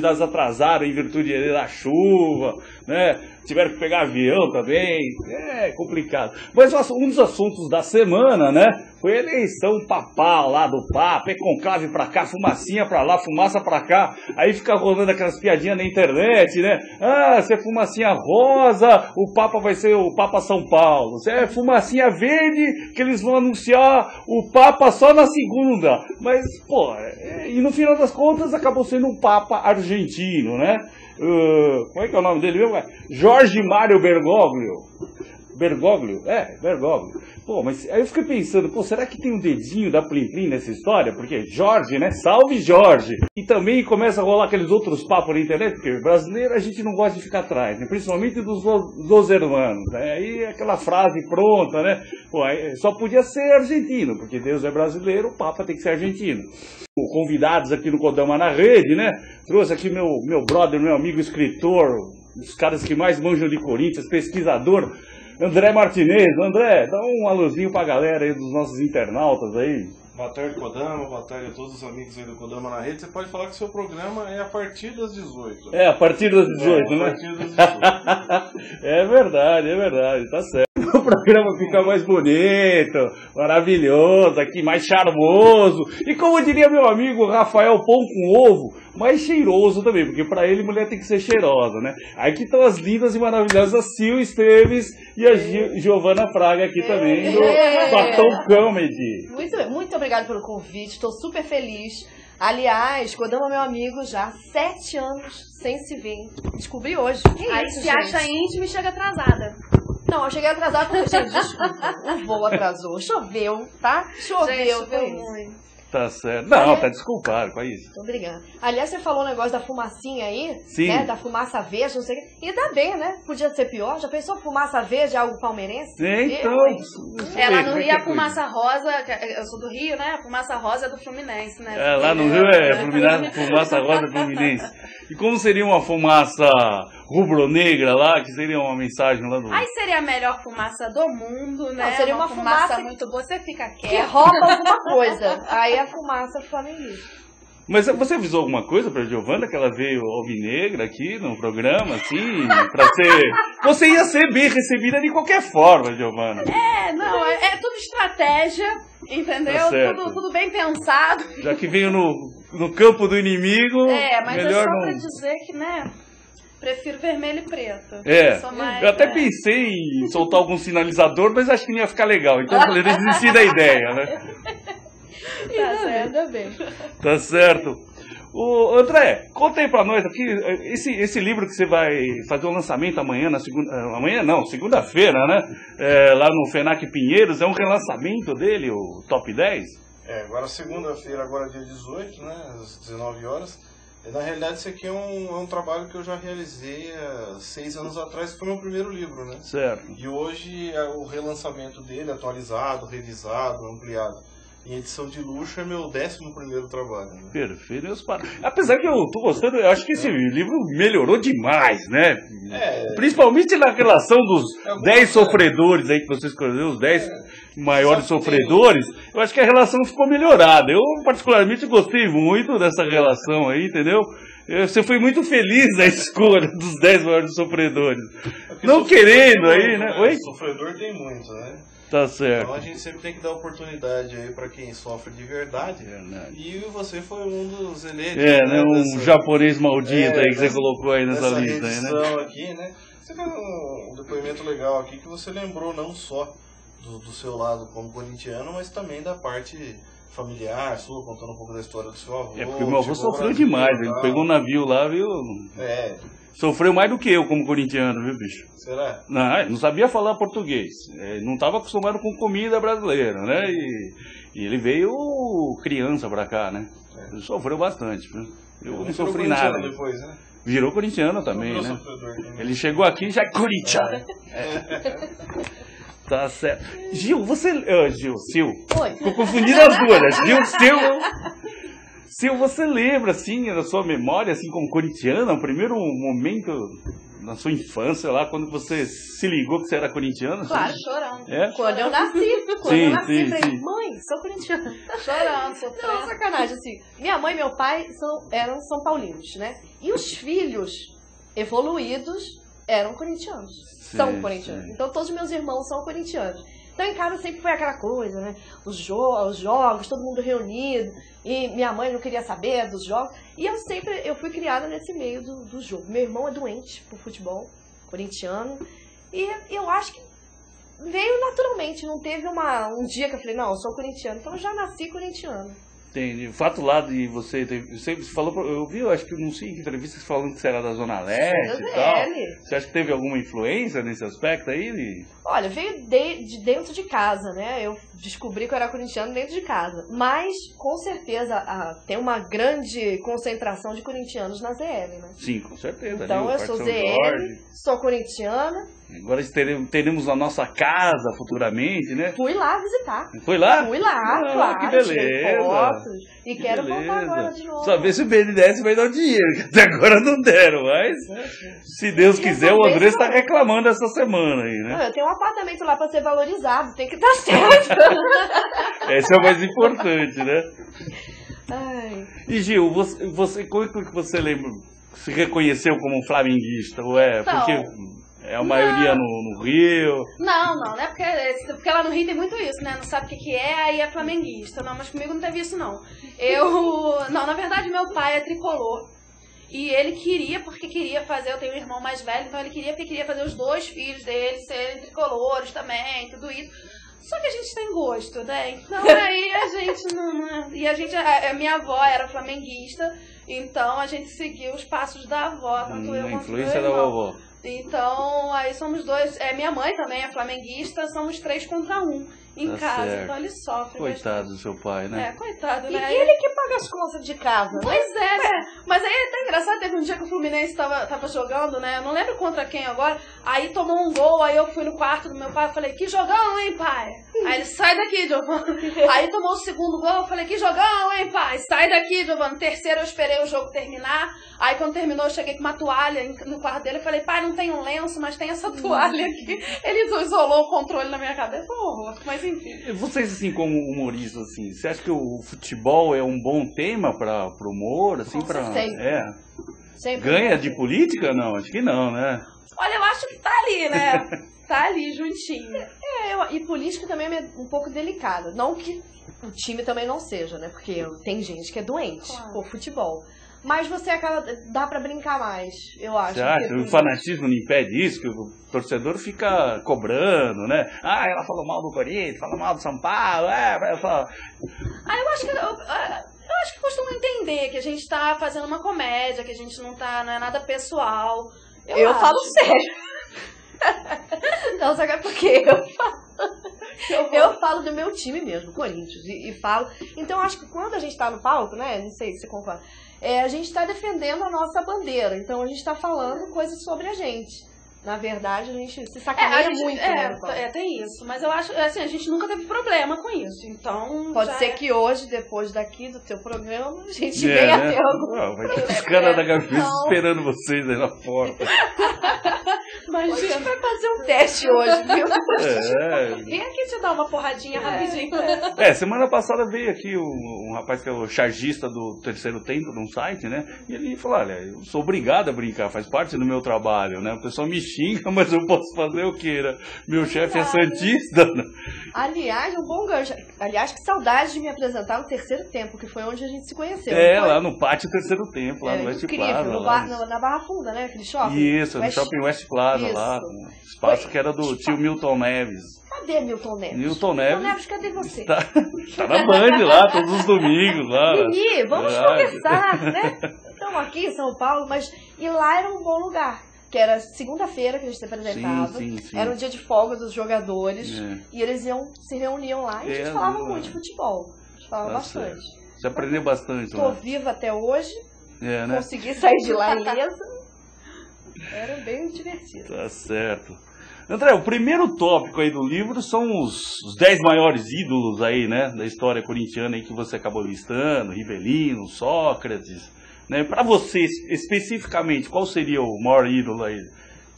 atrasaram em virtude da chuva, né? Tiveram que pegar avião também, é complicado. Mas um dos assuntos da semana, né, foi a eleição papal lá do Papa, é conclave pra cá, fumacinha pra lá, fumaça pra cá, aí fica rolando aquelas piadinhas na internet, né? Ah, se é fumacinha rosa, o Papa vai ser o Papa São Paulo. Se é fumacinha verde, que eles vão anunciar o Papa só na segunda. Mas, pô, e no final das contas acabou sendo um Papa argentino, né? Como é que é o nome dele mesmo? Jorge Mário Bergoglio. Bergoglio? Bergoglio. Pô, mas aí eu fiquei pensando, pô, será que tem um dedinho da Plim Plim nessa história? Porque Jorge, né? Salve Jorge! E também começa a rolar aqueles outros papos na internet, porque brasileiro a gente não gosta de ficar atrás, né? Principalmente dos hermanos, né? Aí aquela frase pronta, né? Pô, só podia ser argentino, porque Deus é brasileiro, o Papa tem que ser argentino. Convidados aqui no Kodama na Rede, né? Trouxe aqui meu brother, meu amigo escritor, os caras que mais manjam de Corinthians, pesquisador, André Martinez. André, dá um alôzinho pra galera aí dos nossos internautas aí. Boa tarde, Kodama. Boa tarde a todos os amigos aí do Kodama na Rede. Você pode falar que o seu programa é a partir das 18. É, a partir das 18, né? A partir das 18. É verdade, tá certo. O programa fica mais bonito, maravilhoso, aqui mais charmoso. E como diria meu amigo Rafael Pão com Ovo, mais cheiroso também, porque pra ele mulher tem que ser cheirosa, né? Aí que estão as lindas e maravilhosas Sil Esteves e a Giovana Fraga aqui também, do Batom Comedy. Muito obrigado pelo convite, estou super feliz. Aliás, Kodama, meu amigo, já há 7 anos sem se ver. Descobri hoje. Aí se acha íntimo e chega atrasada. Não, eu cheguei atrasada porque, gente, desculpa, o voo atrasou. Choveu, tá? Choveu muito. Tá certo. Não, tá desculpado com isso. Muito obrigada. Aliás, você falou um negócio da fumacinha aí, sim, né? Da fumaça verde, não sei o quê. E ainda bem, né? Podia ser pior. Já pensou fumaça verde, algo palmeirense? Então... lá no Rio a fumaça rosa, eu sou do Rio, né? A fumaça rosa é do Fluminense, né? Lá no Rio é fumaça rosa Fluminense. E como seria uma fumaça rubro-negra lá, que seria uma mensagem lá do... Aí seria a melhor fumaça do mundo, né? Não, seria uma fumaça muito boa, você fica quieto. Que rouba alguma coisa. Aí a fumaça flamenguista. Mas você avisou alguma coisa pra Giovana, que ela veio alvinegra aqui no programa, assim, pra ser... Você ia ser bem recebida de qualquer forma, Giovana. É tudo estratégia, entendeu? Tá tudo bem pensado. Já que veio no campo do inimigo, mas melhor é só não... pra dizer que, né... Prefiro vermelho e preto. Eu até pensei em soltar algum sinalizador, mas acho que não ia ficar legal. Então eu falei, desisti da ideia, né? Tá certo, ainda bem. Tá certo. André, conta aí pra nós aqui, esse livro que você vai fazer o lançamento amanhã, segunda-feira, né? Lá no FENAC Pinheiros, é um relançamento dele, o Top 10? Agora segunda-feira, agora dia 18, né? Às 19 horas. Na realidade, isso aqui é um trabalho que eu já realizei há 6 anos atrás, que foi meu primeiro livro, né? Certo. E hoje o relançamento dele, atualizado, revisado, ampliado, em edição de luxo, é meu 11º trabalho. Né? Perfeito. Apesar que eu tô gostando, eu acho que esse livro melhorou demais, né? Principalmente na relação dos 10 sofredores aí que você escolheu, os 10 maiores sofredores, eu acho que a relação ficou melhorada. Eu particularmente gostei muito dessa relação aí, entendeu? Você foi muito feliz na escolha dos 10 maiores sofredores. Não querendo aí, né? Oi? Sofredor tem muito, né? Tá certo. Então a gente sempre tem que dar oportunidade aí pra quem sofre de verdade. E você foi um dos eleitos. Né? Um japonês maldito aí que você colocou aí nessa lista aí, né? Aqui, né? Você fez um depoimento legal aqui que você lembrou não só do seu lado como corintiano, mas também da parte familiar sua, contando um pouco da história do seu avô. Porque o meu avô sofreu demais, ele pegou um navio lá, viu? Sofreu mais do que eu como corintiano, viu, bicho? Será? Não sabia falar português, não estava acostumado com comida brasileira, né? E ele veio criança pra cá, né? Ele sofreu bastante, viu? Eu não sofri nada. Depois, né? Virou corintiano também, né? Ele chegou aqui e já é corintiano. Tá certo. Sil. Oi. Tô confundindo as duas, né? Sil, você lembra, assim, da sua memória, assim, como corintiana, o primeiro momento na sua infância lá, quando você se ligou que você era corintiano? Claro, chorando. Quando eu nasci. Falei, mãe, sou corintiana. Chorando, Não, sofrendo. sacanagem, assim. Minha mãe e meu pai eram São Paulinos, né? E os filhos evoluídos eram corintianos. São corintianos. sim. Então todos os meus irmãos são corintianos. Então em casa sempre foi aquela coisa, né? Os jogos, todo mundo reunido. E minha mãe não queria saber dos jogos. E eu fui criada nesse meio do jogo. Meu irmão é doente por futebol, corintiano. E eu acho que veio naturalmente. Não teve um dia que eu falei, não, eu sou corintiano. Então eu já nasci corintiano. Entendi. O fato lá de você falou, eu vi, eu acho que não sei em que entrevista você falando que você era da Zona Leste e tal. Você acha que teve alguma influência nesse aspecto aí? Olha, veio de dentro de casa, né? Eu descobri que eu era corintiano dentro de casa. Mas, com certeza, tem uma grande concentração de corintianos na ZL, né? Sim, com certeza. Então, ali, eu sou ZL, sou corintiana. Agora teremos a nossa casa futuramente, né? Fui lá visitar. Foi lá? Fui lá, claro. Que beleza. tirei fotos, e Que quero beleza. voltar agora de novo. Só ver se o BNDES vai dar o dinheiro, que até agora não deram, mas se Deus quiser, o André está reclamando essa semana aí, né? Não, eu tenho um apartamento lá para ser valorizado, tem que dar certo. Esse é o mais importante, né? Ai. E Gil, você como é que você lembra? Se reconheceu como um flamenguista? Ou é? Não. Porque é a maioria no Rio. Não é porque lá no Rio tem muito isso, né? Não sabe o que é, aí é flamenguista. Não, mas comigo não teve isso, não. Não, na verdade, meu pai é tricolor. E ele porque queria fazer, eu tenho um irmão mais velho, então ele queria fazer os dois filhos dele serem tricolores também, tudo isso. Só que a gente tem gosto, né? Então aí a gente não... E a minha avó era flamenguista, então a gente seguiu os passos da avó, tanto eu A quanto influência meu da irmão. vovó. Então, aí somos dois. Minha mãe também é flamenguista, somos 3 contra 1 em Tá casa. certo. Então ele sofre. Coitado do seu pai, né? Coitado, E né? ele que paga as contas de casa, né? Pois é, né? Mas aí é tão engraçado, teve um dia que o Fluminense tava jogando, né? Eu não lembro contra quem agora. Aí tomou um gol, aí eu fui no quarto do meu pai e falei, que jogão, hein, pai? Aí ele, sai daqui, Giovanni. Aí tomou o segundo gol, eu falei, que jogão, hein, pai? Sai daqui, Giovanni. Terceiro eu esperei o jogo terminar. Aí quando terminou, eu cheguei com uma toalha no quarto dele e falei, pai, não tem um lenço, mas tem essa toalha aqui. Ele isolou o controle na minha cabeça, foi um horror. Mas enfim. Vocês, assim, como humoristas, assim, você acha que o futebol é um bom tema para o humor? Assim, Sempre. Ganha de política? Não, acho que não, né? Olha, eu acho que tá ali, né? Tá ali, juntinho. E política também é um pouco delicada. Não que o time também não seja, né? Porque tem gente que é doente por futebol. Mas você dá pra brincar mais, eu acho. Você acha? O fanatismo não impede isso? Que o torcedor fica cobrando, né? Ah, ela falou mal do Corinthians, falou mal do São Paulo, Eu acho que costumam entender que a gente tá fazendo uma comédia, que a gente não é nada pessoal. Eu falo sério. Não, sabe por quê? Eu falo do meu time mesmo, Corinthians, e falo. Então, acho que quando a gente tá no palco, né? Não sei se você concorda. A gente tá defendendo a nossa bandeira. Então, a gente tá falando coisas sobre a gente. Na verdade, a gente se sacaneia muito, né? Tem isso. Mas eu acho, assim, a gente nunca teve problema com isso. Então. Pode ser que hoje, depois daqui do teu programa, a gente venha a ter algum. Vai ter os caras da Gaveta esperando vocês aí na porta. Mas a gente vai fazer um teste hoje, viu? Vem aqui te dar uma porradinha rapidinho. Semana passada veio aqui um rapaz que é o chargista do Terceiro Tempo, num site, né? E ele falou, olha, eu sou obrigado a brincar, faz parte do meu trabalho, né? O pessoal me xinga, mas eu posso fazer o quê, né? Meu chefe é santista, né? Aliás, um bom gancho. Aliás, que saudade de me apresentar no Terceiro Tempo, que foi onde a gente se conheceu. Lá no Pátio Terceiro Tempo, lá no West Plaza. Na Barra Funda, né? Aquele shopping. Isso, no shopping West Plaza, lá. Um espaço que era do tio Milton Neves. Cadê Milton Neves? Milton Neves. Milton Neves, cadê você? Tá na Band lá, todos os domingos lá. Mimi, vamos conversar, né? Estamos aqui em São Paulo, e lá era um bom lugar. Que era segunda-feira que a gente se apresentava. Sim. Era um dia de folga dos jogadores. E eles se reuniam lá e a gente falava muito de futebol. A gente falava bastante. Você aprendeu bastante lá. Tô viva até hoje. Né? Consegui sair de lá ilesa. Era bem divertido. Tá certo. André, o primeiro tópico aí do livro são os 10 maiores ídolos aí, né? Da história corintiana aí que você acabou listando. Rivelino, Sócrates. Né? Para você, especificamente, qual seria o maior ídolo aí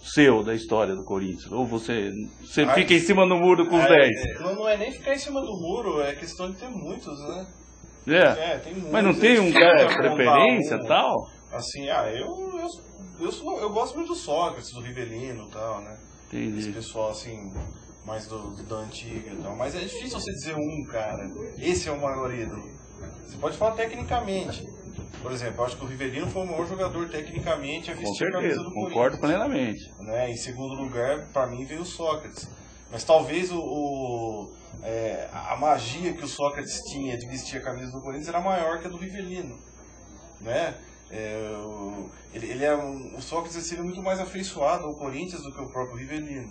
seu da história do Corinthians? Ou você fica em cima do muro com os 10? Não é nem ficar em cima do muro, é questão de ter muitos, né? Tem muitos. Mas não tem um cara de preferência e tal? Assim, eu gosto muito do Sócrates, do Rivelino e tal, né? Entendi. Esse pessoal, assim, mais da antiga e tal. Mas é difícil você dizer cara. Esse é o maior ídolo. Você pode falar tecnicamente. Por exemplo, eu acho que o Rivelino foi o maior jogador tecnicamente a vestir a camisa do Corinthians. Concordo plenamente. Né? Em segundo lugar, para mim, veio o Sócrates. Mas talvez a magia que o Sócrates tinha de vestir a camisa do Corinthians era maior que a do Rivelino. Né? O Sócrates seria muito mais afeiçoado ao Corinthians do que o próprio Rivelino,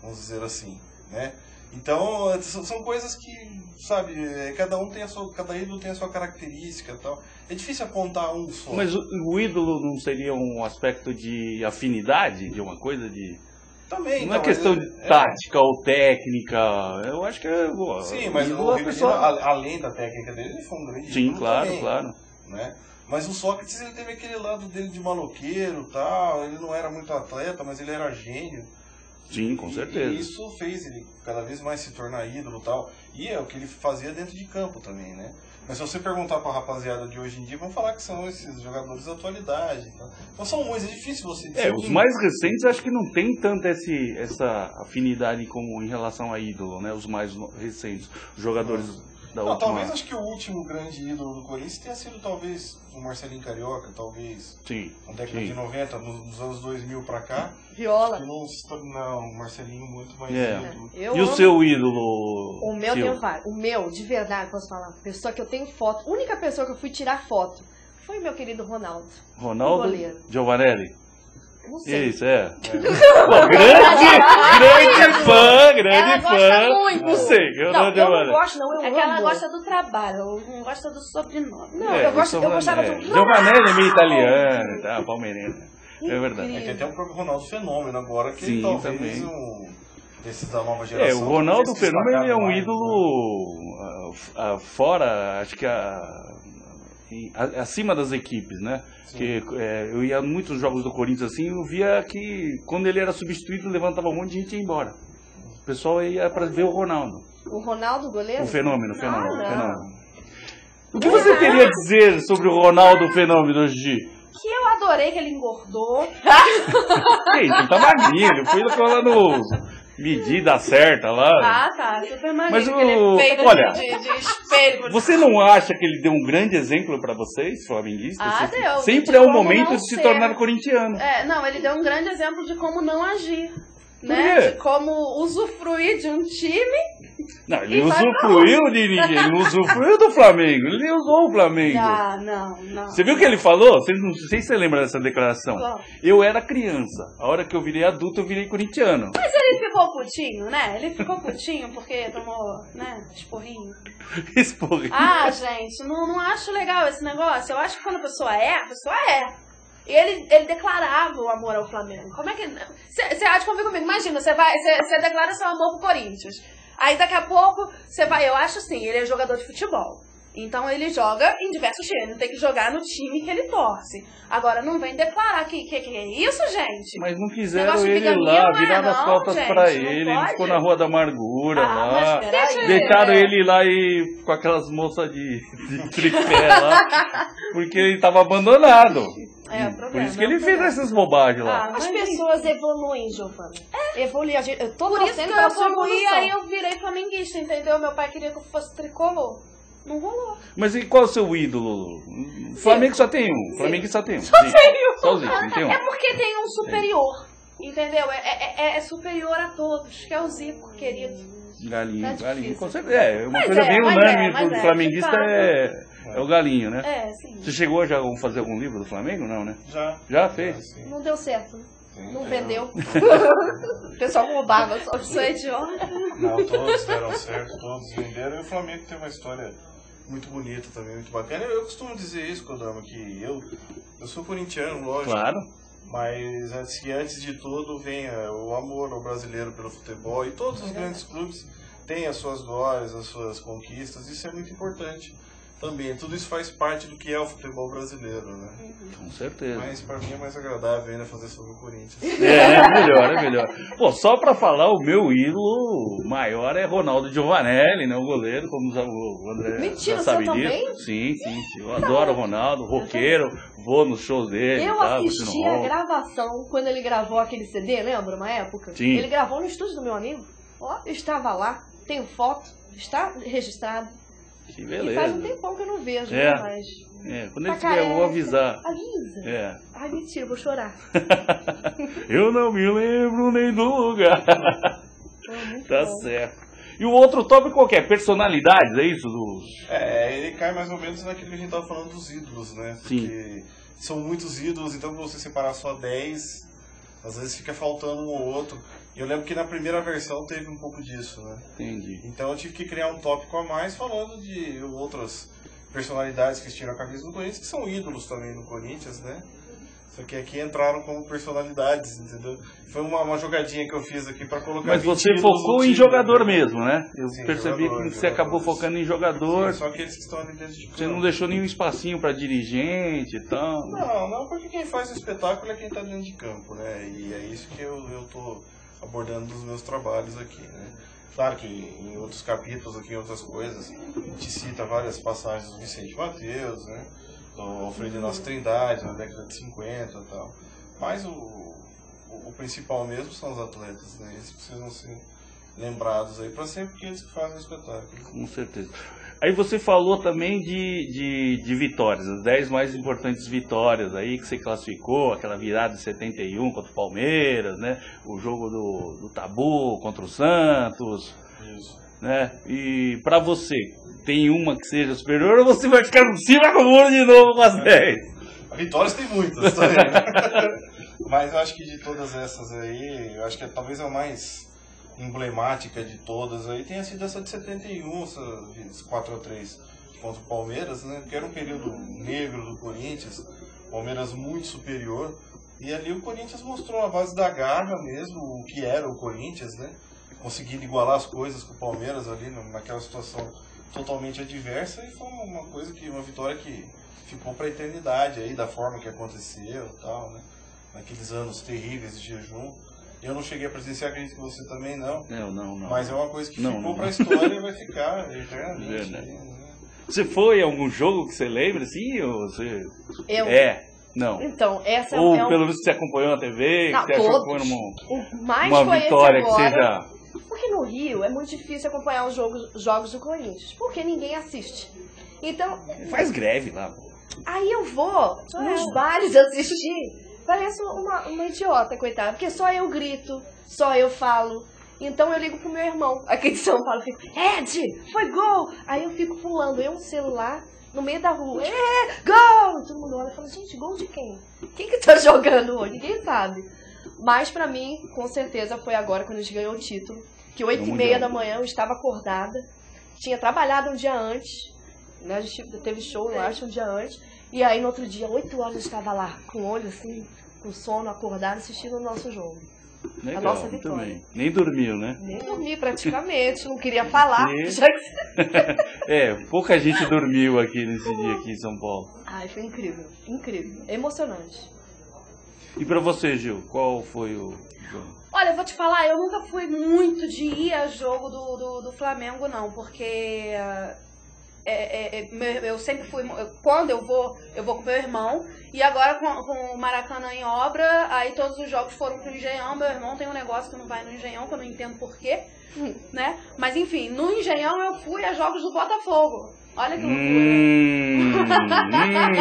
vamos dizer assim, né? Então são coisas que, sabe, cada ídolo tem a sua característica e tal. É difícil apontar um só. Mas o ídolo não seria um aspecto de afinidade, de uma coisa de... Também, não é questão de tática ou técnica, eu acho que sim, mas o Rivelino, além da técnica dele, ele foi um grande ídolo. Sim, claro, também, claro. Né? Mas o Sócrates, ele teve aquele lado dele de maloqueiro e tal, ele não era muito atleta, mas ele era gênio. Sim, com certeza. E isso fez ele cada vez mais se tornar ídolo e tal. E é o que ele fazia dentro de campo também, né? Mas se você perguntar pra rapaziada de hoje em dia, vão falar que são esses jogadores da atualidade. Tá? Então são muitos, é difícil você dizer. Os mais recentes acho que não tem tanto essa afinidade como em relação a ídolo, né? Os mais recentes, os jogadores da última... Talvez acho que o último grande ídolo do Corinthians tenha sido talvez o Marcelinho Carioca, talvez. Sim. Na década de 90, nos anos 2000 pra cá. Viola. Não, o Marcelinho muito mais ídolo. E o seu ídolo? O meu tem vários. O meu, de verdade, posso falar. Pessoa que eu tenho foto. Única pessoa que eu fui tirar foto foi o meu querido Ronaldo. Ronaldo? Goleiro. Giovanelli? Não sei. Isso, Pô, grande fã. Gosta muito. Não sei, eu não gosto, não, eu É que ela amo. gosta do trabalho, não gosta do sobrenome. Não, eu gostava do... Giovanelli é meio italiano, tá? Palmeirense. É verdade. Tem até o próprio Ronaldo Fenômeno agora, que sim, talvez também. Desses da nova geração. O Ronaldo Fenômeno é um ídolo fora, acho que acima das equipes, né? Que eu ia a muitos jogos do Corinthians assim, eu via que quando ele era substituído levantava um monte de gente e ia embora. O pessoal ia para ver o Ronaldo. O Ronaldo, goleiro? O Fenômeno. O que você teria a dizer sobre o Ronaldo Fenômeno, Gigi? Que eu adorei que ele engordou. Ele tá magrinho, ele foi lá no medida certa lá. Tá, super magrinho. Mas ele feito olha, de espelho. Você não acha que ele deu um grande exemplo pra vocês, flamenguistas? Deu. Sempre é o momento de se tornar corintiano. Não, ele deu um grande exemplo de como não agir. Por né? quê? De como usufruir de um time. Não, ele usufruiu de ninguém, ele não usufruiu do Flamengo, ele usou o Flamengo. Não. Você viu o que ele falou? Não sei se você lembra dessa declaração. Bom. Eu era criança, a hora que eu virei adulto eu virei corintiano. Mas ele ficou putinho, né? Ele ficou putinho porque tomou, né, esporrinho. Esporrinho. Ah, gente, não acho legal esse negócio. Eu acho que quando a pessoa é. E ele declarava o amor ao Flamengo. Como é que... Você há de convir comigo. Imagina, você declara seu amor pro Corinthians. Aí daqui a pouco você vai... Eu acho assim, ele é jogador de futebol. Então ele joga em diversos times. Ele tem que jogar no time que ele torce. Agora, não vem declarar que é isso, gente. Mas não quiseram Negócio de ele bigamia lá, não é, viraram as não, costas gente, pra não ele pode. ficou na Rua da Amargura lá. mas peraí. Deixaram ele lá e com aquelas moças de tripé lá, porque ele tava abandonado. É, o problema. Por isso que ele fez essas bobagens lá. As pessoas evoluem, Giovana. Evoluem. Eu tô Por isso que torcendo eu pela sua evoluí, evolução. aí eu virei flamenguista, entendeu? Meu pai queria que eu fosse tricolor. Não rolou. Mas e qual é o seu ídolo? O Flamengo só tem um. O Flamengo só tem um. Sozinho, não tem um. É porque tem um superior, entendeu? É superior a todos, que é o Zico, querido. Galinho, Tá galinho. difícil. Com certeza. É uma Mas coisa bem mas unânime mas pro flamenguista de é o galinho, né? É, sim. Você chegou já a fazer algum livro do Flamengo? Não, né? Já. Já fez? Sim. Não deu certo. Sim, Não eu- vendeu. O pessoal roubava. Eu sou idiota. Não, todos deram certo, todos venderam. E o Flamengo tem uma história muito bonita também, muito bacana. Eu costumo dizer isso, Kodama, que eu sou corintiano, lógico. Claro. Mas antes de tudo vem o amor ao brasileiro pelo futebol. E todos os grandes clubes têm as suas glórias, as suas conquistas. Isso é muito importante. também. Tudo isso faz parte do que é o futebol brasileiro, né? Com certeza. Mas pra mim é mais agradável ainda fazer sobre o Corinthians. É melhor, é melhor. Pô, só pra falar, o meu ídolo maior é Ronaldo Giovanelli, né? O goleiro, como o André Mentira, já sabe você disso. também? Sim. Eu adoro o Ronaldo, roqueiro, vou nos shows dele. Eu tá, assisti a gravação quando ele gravou aquele CD, lembra? Uma época? Sim. Ele gravou no estúdio do meu amigo. Ó, eu estava lá, tenho foto, está registrado. Que E beleza. faz um tempão que eu não vejo, É. né? Mas. Quando ele Tá tiver, eu vou careca. avisar. Avisa. É. Ai, mentira, eu vou chorar. Eu não me lembro nem do lugar. Pô, muito Tá bom. certo. E o outro tópico qual que é? Personalidades, é isso? Ele cai mais ou menos naquilo que a gente tava falando dos ídolos, né? Sim. Porque são muitos ídolos, então pra você separar só 10, às vezes fica faltando um ou outro. E eu lembro que na primeira versão teve um pouco disso, né? Entendi. Então eu tive que criar um tópico a mais falando de outras personalidades que vestiram a camisa do Corinthians, que são ídolos também no Corinthians, né? Só que aqui entraram como personalidades, entendeu? Foi uma jogadinha que eu fiz aqui pra colocar. Mas 20 você ídolos focou no em time, jogador né? mesmo, né? Eu Sim, percebi jogador, que você acabou jogadores. focando em jogador. Sim, só aqueles que estão ali dentro de Você campo. não deixou nenhum espacinho pra dirigente e tal. Não, porque quem faz o espetáculo é quem tá dentro de campo, né? E é isso que eu tô abordando nos meus trabalhos aqui, né? Claro que em outros capítulos, aqui em outras coisas, a gente cita várias passagens do Vicente Mateus, né? Do Alfredo Nossa Trindade, na década de 50 e tal. Mas o principal mesmo são os atletas, né? Esses precisam ser lembrados aí para sempre, porque eles que fazem o espetáculo. Com certeza. Aí você falou também de vitórias, as 10 mais importantes vitórias aí que você classificou, aquela virada de 71 contra o Palmeiras, né? O jogo do Tabu contra o Santos, Isso. né? E pra você, tem uma que seja superior ou você vai ficar no cima com o muro de novo com as 10? Vitórias tem muitas também, né? Mas eu acho que de todas essas aí, eu acho que talvez a mais emblemática de todas aí tenha sido essa de 71, essa 4-3 contra o Palmeiras, né? Que era um período negro do Corinthians, Palmeiras muito superior. E ali o Corinthians mostrou a base da garra mesmo, o que era o Corinthians, né? Conseguindo igualar as coisas com o Palmeiras ali naquela situação totalmente adversa, e foi uma vitória que ficou para a eternidade aí, da forma que aconteceu e tal, né? Naqueles anos terríveis de jejum. Eu não cheguei a presenciar, acredito que você também não. Não. Mas é uma coisa que Não, ficou não. para a história e vai ficar eternamente. Verdade. Né? Você foi a algum jogo que você lembra, assim? Ou você... Eu? Não. Então, essa Ou é pelo menos você acompanhou na TV, Não, que você achou que todos. foi uma, O mais uma foi vitória esse que agora. seja... Porque no Rio é muito difícil acompanhar os jogos do Corinthians, porque ninguém assiste. Então, Faz greve lá. aí eu vou nos bares assistir, pareço uma idiota, coitada, porque só eu grito, só eu falo. Então eu ligo pro meu irmão, aqui de São Paulo, fico, Ed, foi gol! Aí eu fico pulando, eu um celular no meio da rua, gol! Todo mundo olha e fala, gente, gol de quem? Quem que tá jogando hoje? Ninguém sabe. Mas pra mim, com certeza, foi agora quando a gente ganhou o título, que 8h30 da manhã eu estava acordada, tinha trabalhado um dia antes, né? A gente teve show, eu acho, um dia antes, e aí no outro dia, 8 horas eu estava lá, com o olho assim, com sono, acordada, assistindo o nosso jogo. Legal, a nossa muito vitória. bem. Nem dormiu, né? Nem dormi praticamente, não queria falar, E- já que... Pouca gente dormiu aqui nesse dia aqui em São Paulo. Ai, foi incrível, incrível, emocionante. E pra você, Gil, qual foi o jogo? Olha, eu vou te falar, eu nunca fui muito de ir a jogo do Flamengo, não, porque eu sempre fui, quando eu vou com meu irmão, e agora com o Maracanã em obra, aí todos os jogos foram pro Engenhão, meu irmão tem um negócio que não vai no Engenhão, que eu não entendo porquê, né? Mas enfim, no Engenhão eu fui a jogos do Botafogo. Olha que loucura.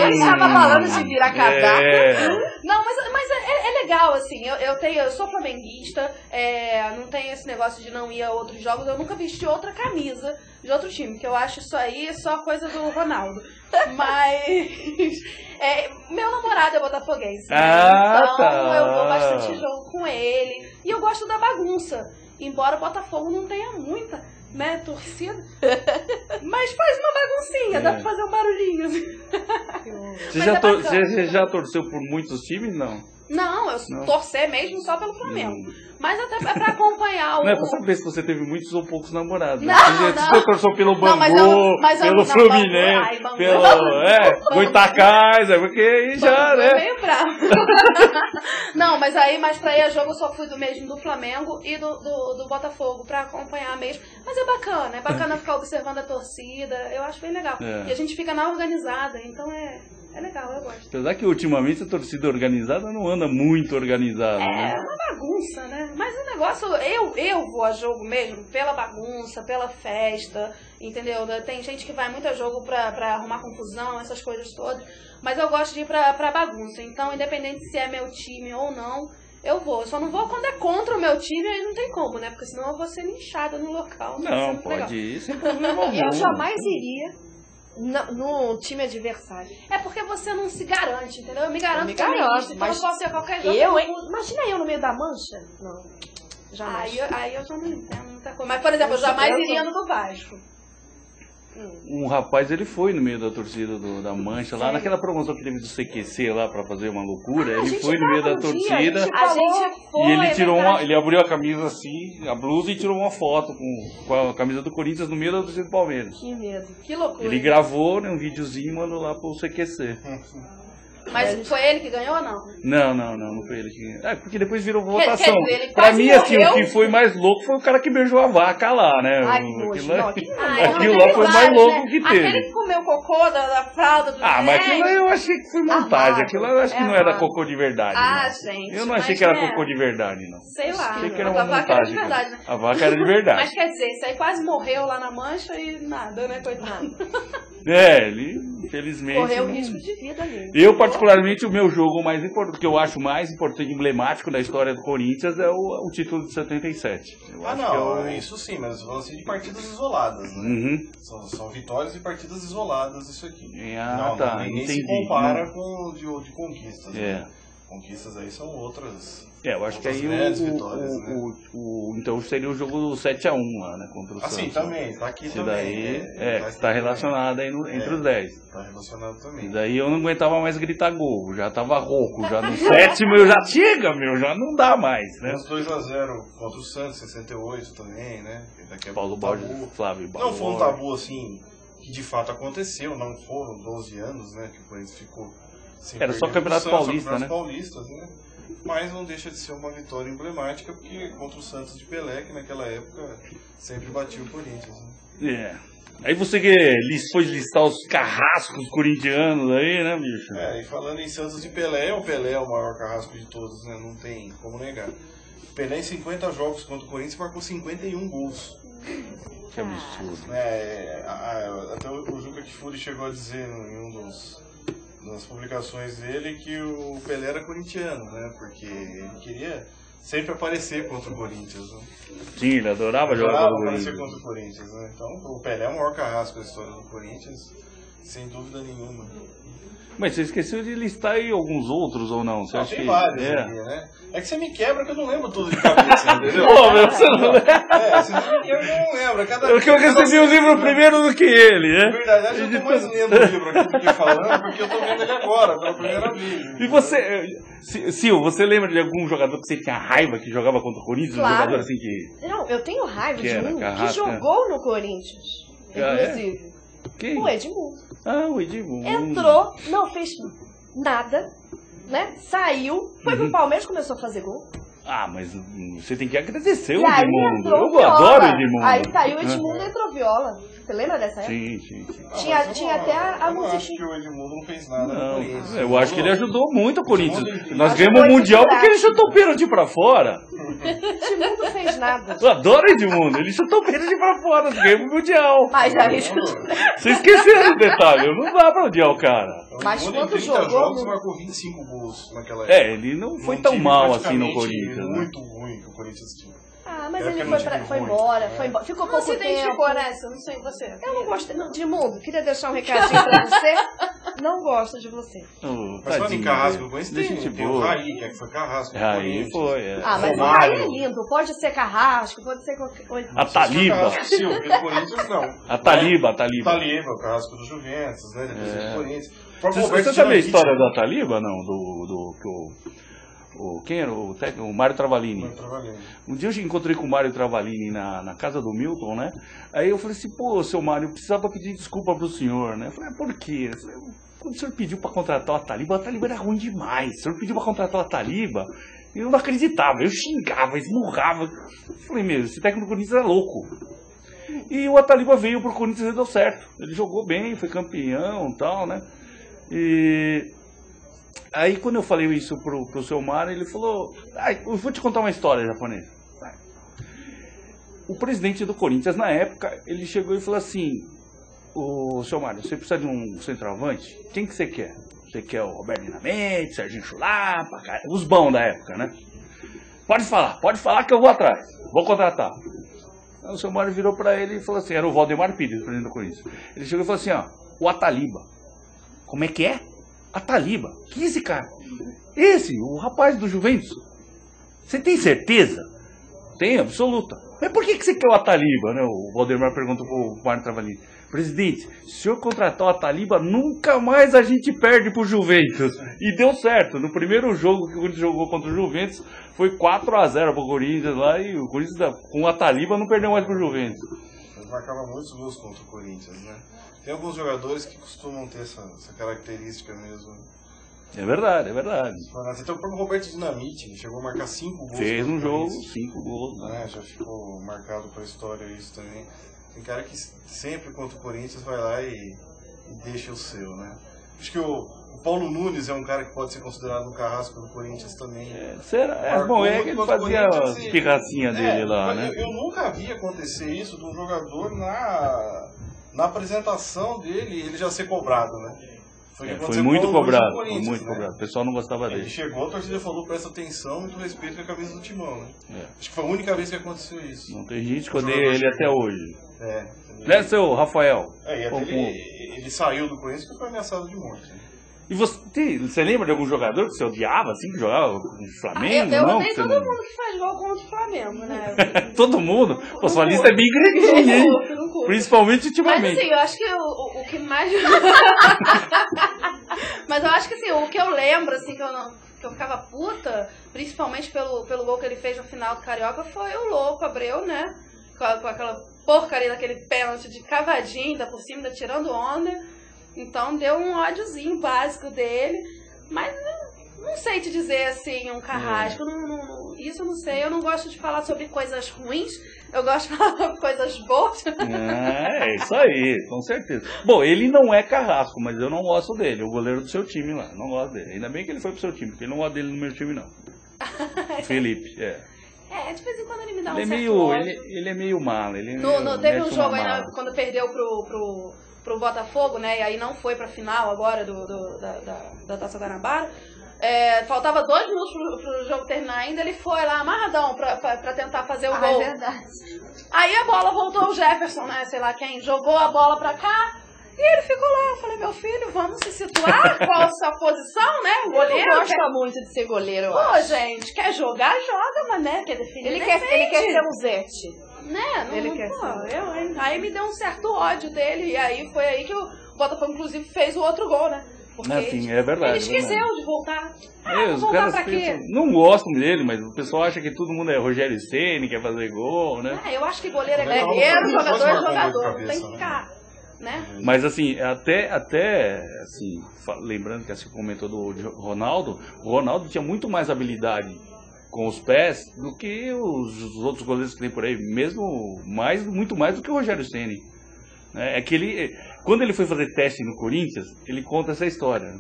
Ele estava falando de virar casaco. Não, mas é legal, assim, eu sou flamenguista, não tenho esse negócio de não ir a outros jogos, eu nunca vesti outra camisa de outro time, que eu acho isso aí só coisa do Ronaldo. Mas meu namorado é botafoguense, né? Então eu vou bastante jogo com ele, e eu gosto da bagunça, embora o Botafogo não tenha muita, né, torcida, mas faz uma baguncinha, dá pra fazer um barulhinho assim. Você Mas já, é bacana. você já torceu por muitos times, não? Não, eu torcer mesmo só pelo Flamengo. Mas até pra acompanhar o... Não é pra saber se você teve muitos ou poucos namorados. Não, Se você torceu pelo Bangu, mas pelo Fluminense, Bangu, pelo Goitacás, porque aí já, né? Meio bravo. Não, mas pra ir a jogo eu só fui do mesmo do Flamengo e do Botafogo, pra acompanhar mesmo. Mas é bacana ficar observando a torcida, eu acho bem legal. E a gente fica na organizada, então é legal, eu gosto. Apesar que ultimamente a torcida organizada não anda muito organizada, né? É uma bagunça, né? Mas o negócio, eu vou a jogo mesmo pela bagunça, pela festa, entendeu? Tem gente que vai muito a jogo pra arrumar confusão, essas coisas todas. Mas eu gosto de ir pra bagunça. Então, independente se é meu time ou não, eu vou. Eu só não vou quando é contra o meu time, aí não tem como, né? Porque senão eu vou ser linchada no local. Não, pode ir sem problema algum. Eu jamais iria no time adversário. É porque você não se garante, entendeu? Eu me garanto então eu posso ser qualquer jogo. Imagina eu no meio da mancha? Não, jamais. Aí eu já não entendo muita coisa. Mas, por exemplo, eu jamais iria no do Vasco. Um rapaz, ele foi no meio da torcida da Mancha, lá naquela promoção que teve do CQC lá pra fazer uma loucura, ele foi no meio da torcida e ele tirou ele abriu a camisa assim, a blusa, e tirou uma foto com a camisa do Corinthians no meio da torcida do Palmeiras. Que medo. Que loucura. Ele gravou, né, um videozinho e mandou lá pro CQC. Mas foi ele que ganhou ou não? Não foi ele que... porque depois virou votação. Quer dizer, ele pra mim, assim, morreu. o que foi mais louco foi o cara que beijou a vaca lá, né? Ai, que nojo. Aquilo lá foi o mais louco que teve. Aquele que comeu cocô da fralda do mas aquilo eu achei que foi montagem. Aquilo eu acho que não era cocô de verdade. Gente. Eu não achei que era cocô de verdade, não. Sei lá. Achei que era uma a vaca era de montagem. verdade, né? A vaca era de verdade. Mas quer dizer, isso aí quase morreu lá na Mancha e nada, né, coitado? Ele, infelizmente... Correu risco de vida ali. Eu, particularmente, o meu jogo mais importante, o que eu acho mais importante, emblemático da história do Corinthians é o título de 77. Isso sim, mas vão ser de partidas isoladas, né? São vitórias e partidas isoladas, isso aqui. Nem se compara com de conquistas. Né? Conquistas aí são outras. Eu acho que aí então seria o jogo do 7-1 lá, né? Contra o Santos. Assim, também, tá aqui também. Está relacionado aí entre os 10. Tá relacionado também. E daí eu não aguentava mais gritar gol, já tava rouco, já no 7º eu já chega, já não dá mais, né? Uns 2-0 contra o Santos, 68 também, né? Paulo Borges, Flávio Balor. Não foi um tabu assim, que de fato aconteceu, não foram 12 anos, né? Que o Corinthians ficou sem Era só Campeonato Paulista, né? Paulistas, né? Mas não deixa de ser uma vitória emblemática, porque contra o Santos de Pelé, que naquela época sempre batia o Corinthians, né? Aí você foi listar os carrascos corintianos aí, né, bicho? E falando em Santos de Pelé, o Pelé é o maior carrasco de todos, né? Não tem como negar. Pelé em 50 jogos contra o Corinthians marcou 51 gols. Que absurdo. Até o Juca Kfouri chegou a dizer em das publicações dele que o Pelé era corintiano, né? Porque ele queria sempre aparecer contra o Corinthians, né? Sim, ele adorava jogar aparecer contra o Corinthians, né? Então o Pelé é o maior carrasco da história do Corinthians, sem dúvida nenhuma. Mas você esqueceu de listar aí alguns outros ou não? Você acha tem que... vários aqui, né? É que você me quebra que eu não lembro tudo de cabeça, entendeu? Você não lembra? Você me quebra que eu não lembro. Porque eu recebi o livro primeiro do que ele, né? Na verdade, eu tô mais lendo o livro aqui do que falando, porque eu tô vendo ele agora, pela primeira vez. E você, Sil, você lembra de algum jogador que você tinha raiva que jogava contra o Corinthians? Claro. Um jogador assim que... Não, eu tenho raiva de um Carrasco, que jogou no Corinthians, inclusive. Quem? O Edmundo. O Edmundo. Entrou, não fez nada, né? Saiu, foi pro Palmeiras, começou a fazer gol. Mas você tem que agradecer o E aí Edmundo. entrou Eu adoro o Viola. Edmundo. Aí saiu o Edmundo e entrou Viola. Você lembra dessa época? Sim. Tinha até a Eu não acho musiquinha. que o Edmundo não fez nada no Não, Corinthians. eu acho que ele ajudou muito o Corinthians. Nós Acho ganhamos o que foi Mundial titular. porque ele chutou pênalti pra fora. Edmundo não fez nada. Eu adoro o Edmundo. Ele chutou pênalti pra fora. Nós ganhamos o Mundial. Mas aí... Você esqueceu do detalhe. Não dá pra odiar o cara. Mas Edmundo, quando em 30 jogou... jogos, marcou 25 gols naquela época. Ele não foi tão mal assim no Corinthians. Né? Muito ruim que o Corinthians tinha. Mas Era ele aquele foi time ruim, embora, né? foi embora. Ficou Não pouco se identificou tempo. nessa, eu não sei você. Eu não gosto, não, Edmundo, queria deixar um recadinho pra você. Não gosto de você. Mas falando em Carrasco, eu conheço Deixa tem o Raí, que foi Carrasco. Raí foi, Mas o Raí é lindo. Pode ser Carrasco, pode ser qualquer coisa. A Taliba. Sim, o Corinthians não. A Taliba. Taliba, o Carrasco do Juventus, né? Depois do Corinthians. Você sabe a história da Taliba, não? Quem era o técnico? O Mário Travalini. Mário Travalini. Um dia eu encontrei com o Mário Travalini na casa do Milton, né? Aí eu falei assim, pô, seu Mário, eu precisava pedir desculpa pro senhor, né? Eu falei, por quê? Eu falei, quando o senhor pediu pra contratar o Ataliba era ruim demais. O senhor pediu pra contratar o Ataliba, eu não acreditava, eu xingava, esmurrava. Eu falei, meu, esse técnico do Corinthians é louco. E o Ataliba veio pro Corinthians e deu certo. Ele jogou bem, foi campeão e tal, né? E aí quando eu falei isso pro seu Mário, ele falou, eu vou te contar uma história, japonês. O presidente do Corinthians, na época, ele chegou e falou assim, seu Mário, você precisa de um centroavante? Quem que você quer? Você quer o Roberto Dinamite, Serginho Chulapa, os bons da época, né? Pode falar que eu vou atrás, vou contratar. Aí o seu Mário virou pra ele e falou assim, era o Valdemar Pires, presidente do Corinthians. Ele chegou e falou assim, o Ataliba. Como é que é? Ataliba. Quem é esse cara? Esse, o rapaz do Juventus. Você tem certeza? Tenho, absoluta. Mas por que você quer o Ataliba, né? O Valdemar perguntou pro Mário Travalini. Presidente, se o senhor contratar o Ataliba, nunca mais a gente perde pro Juventus. E deu certo. No primeiro jogo que o Corinthians jogou contra o Juventus, foi 4-0 pro Corinthians lá, e o Corinthians com o Ataliba não perdeu mais pro Juventus. Ele marcava muitos gols contra o Corinthians, né? Tem alguns jogadores que costumam ter essa característica mesmo. É verdade, é verdade. Até o próprio Roberto Dinamite chegou a marcar 5 gols. Fez um jogo, 5 gols. Né? Já ficou marcado para a história isso também. Tem cara que sempre contra o Corinthians vai lá e deixa o seu, né? Acho que o Paulo Nunes é um cara que pode ser considerado um carrasco do Corinthians também. Será? Bom, é que ele fazia a pirracinha dele lá, né? Eu nunca vi acontecer isso do jogador na apresentação dele, ele já ser cobrado, né? Foi muito cobrado, muito cobrado. O pessoal não gostava dele. Ele chegou, a torcida falou, presta atenção, muito respeito com a camisa do Timão, né? Acho que foi a única vez que aconteceu isso. Não tem gente que odeia ele até hoje. Né, seu Rafael? Ele saiu do Corinthians porque foi ameaçado de morte. Né? E você lembra de algum jogador que você odiava, assim, que jogava com o Flamengo? Eu odeio todo mundo que faz gol contra o Flamengo, né? Todo mundo? Pô, sua lista é bem grandinha, hein? Principalmente ultimamente. Mas assim, eu acho que o que mais... Mas eu acho que assim, o que eu lembro, assim, que eu ficava puta, principalmente pelo gol que ele fez no final do Carioca, foi o Louco Abreu, né? Com aquela porcaria daquele pênalti de cavadinho, ainda por cima, ainda tirando onda. Então deu um ódiozinho básico dele, mas não sei te dizer assim, um carrasco, isso eu não sei, eu não gosto de falar sobre coisas ruins, eu gosto de falar sobre coisas boas. É isso aí, com certeza. Bom, ele não é carrasco, mas eu não gosto dele, o goleiro do seu time lá, não gosto dele. Ainda bem que ele foi pro seu time, porque eu não gosto dele no meu time não. Felipe, de vez em quando ele me dá ele um é certo ódio. Ele é meio malo, teve um jogo aí, quando perdeu pro Botafogo, né, e aí não foi pra final agora da Taça Guanabara, faltava 2 minutos pro jogo terminar ainda, ele foi lá amarradão pra tentar fazer o gol. É verdade. Aí a bola voltou, o Jefferson, né, sei lá quem, jogou a bola pra cá, e ele ficou lá. Eu falei, meu filho, vamos se situar, qual a sua posição, né, o goleiro. Ele gosta muito de ser goleiro, eu acho. Pô, gente, quer jogar, joga, mas né, quer definir, ele quer ser um Zete. Né? Ele quer aí me deu um certo ódio dele, e aí foi aí que o Botafogo, inclusive, fez o outro gol, né? Porque assim, é verdade. Ele esqueceu de voltar. Os voltar caras pra quê? Não gostam dele, mas o pessoal acha que todo mundo é Rogério Ceni, quer fazer gol, né? Eu acho que goleiro é goleiro, jogador é jogador. Não tem que ficar, né? Mas assim, até assim, lembrando que assim comentou do Ronaldo, o Ronaldo tinha muito mais habilidade com os pés do que os outros goleiros que tem por aí, muito mais do que o Rogério Ceni. É que ele, quando ele foi fazer teste no Corinthians, ele conta essa história.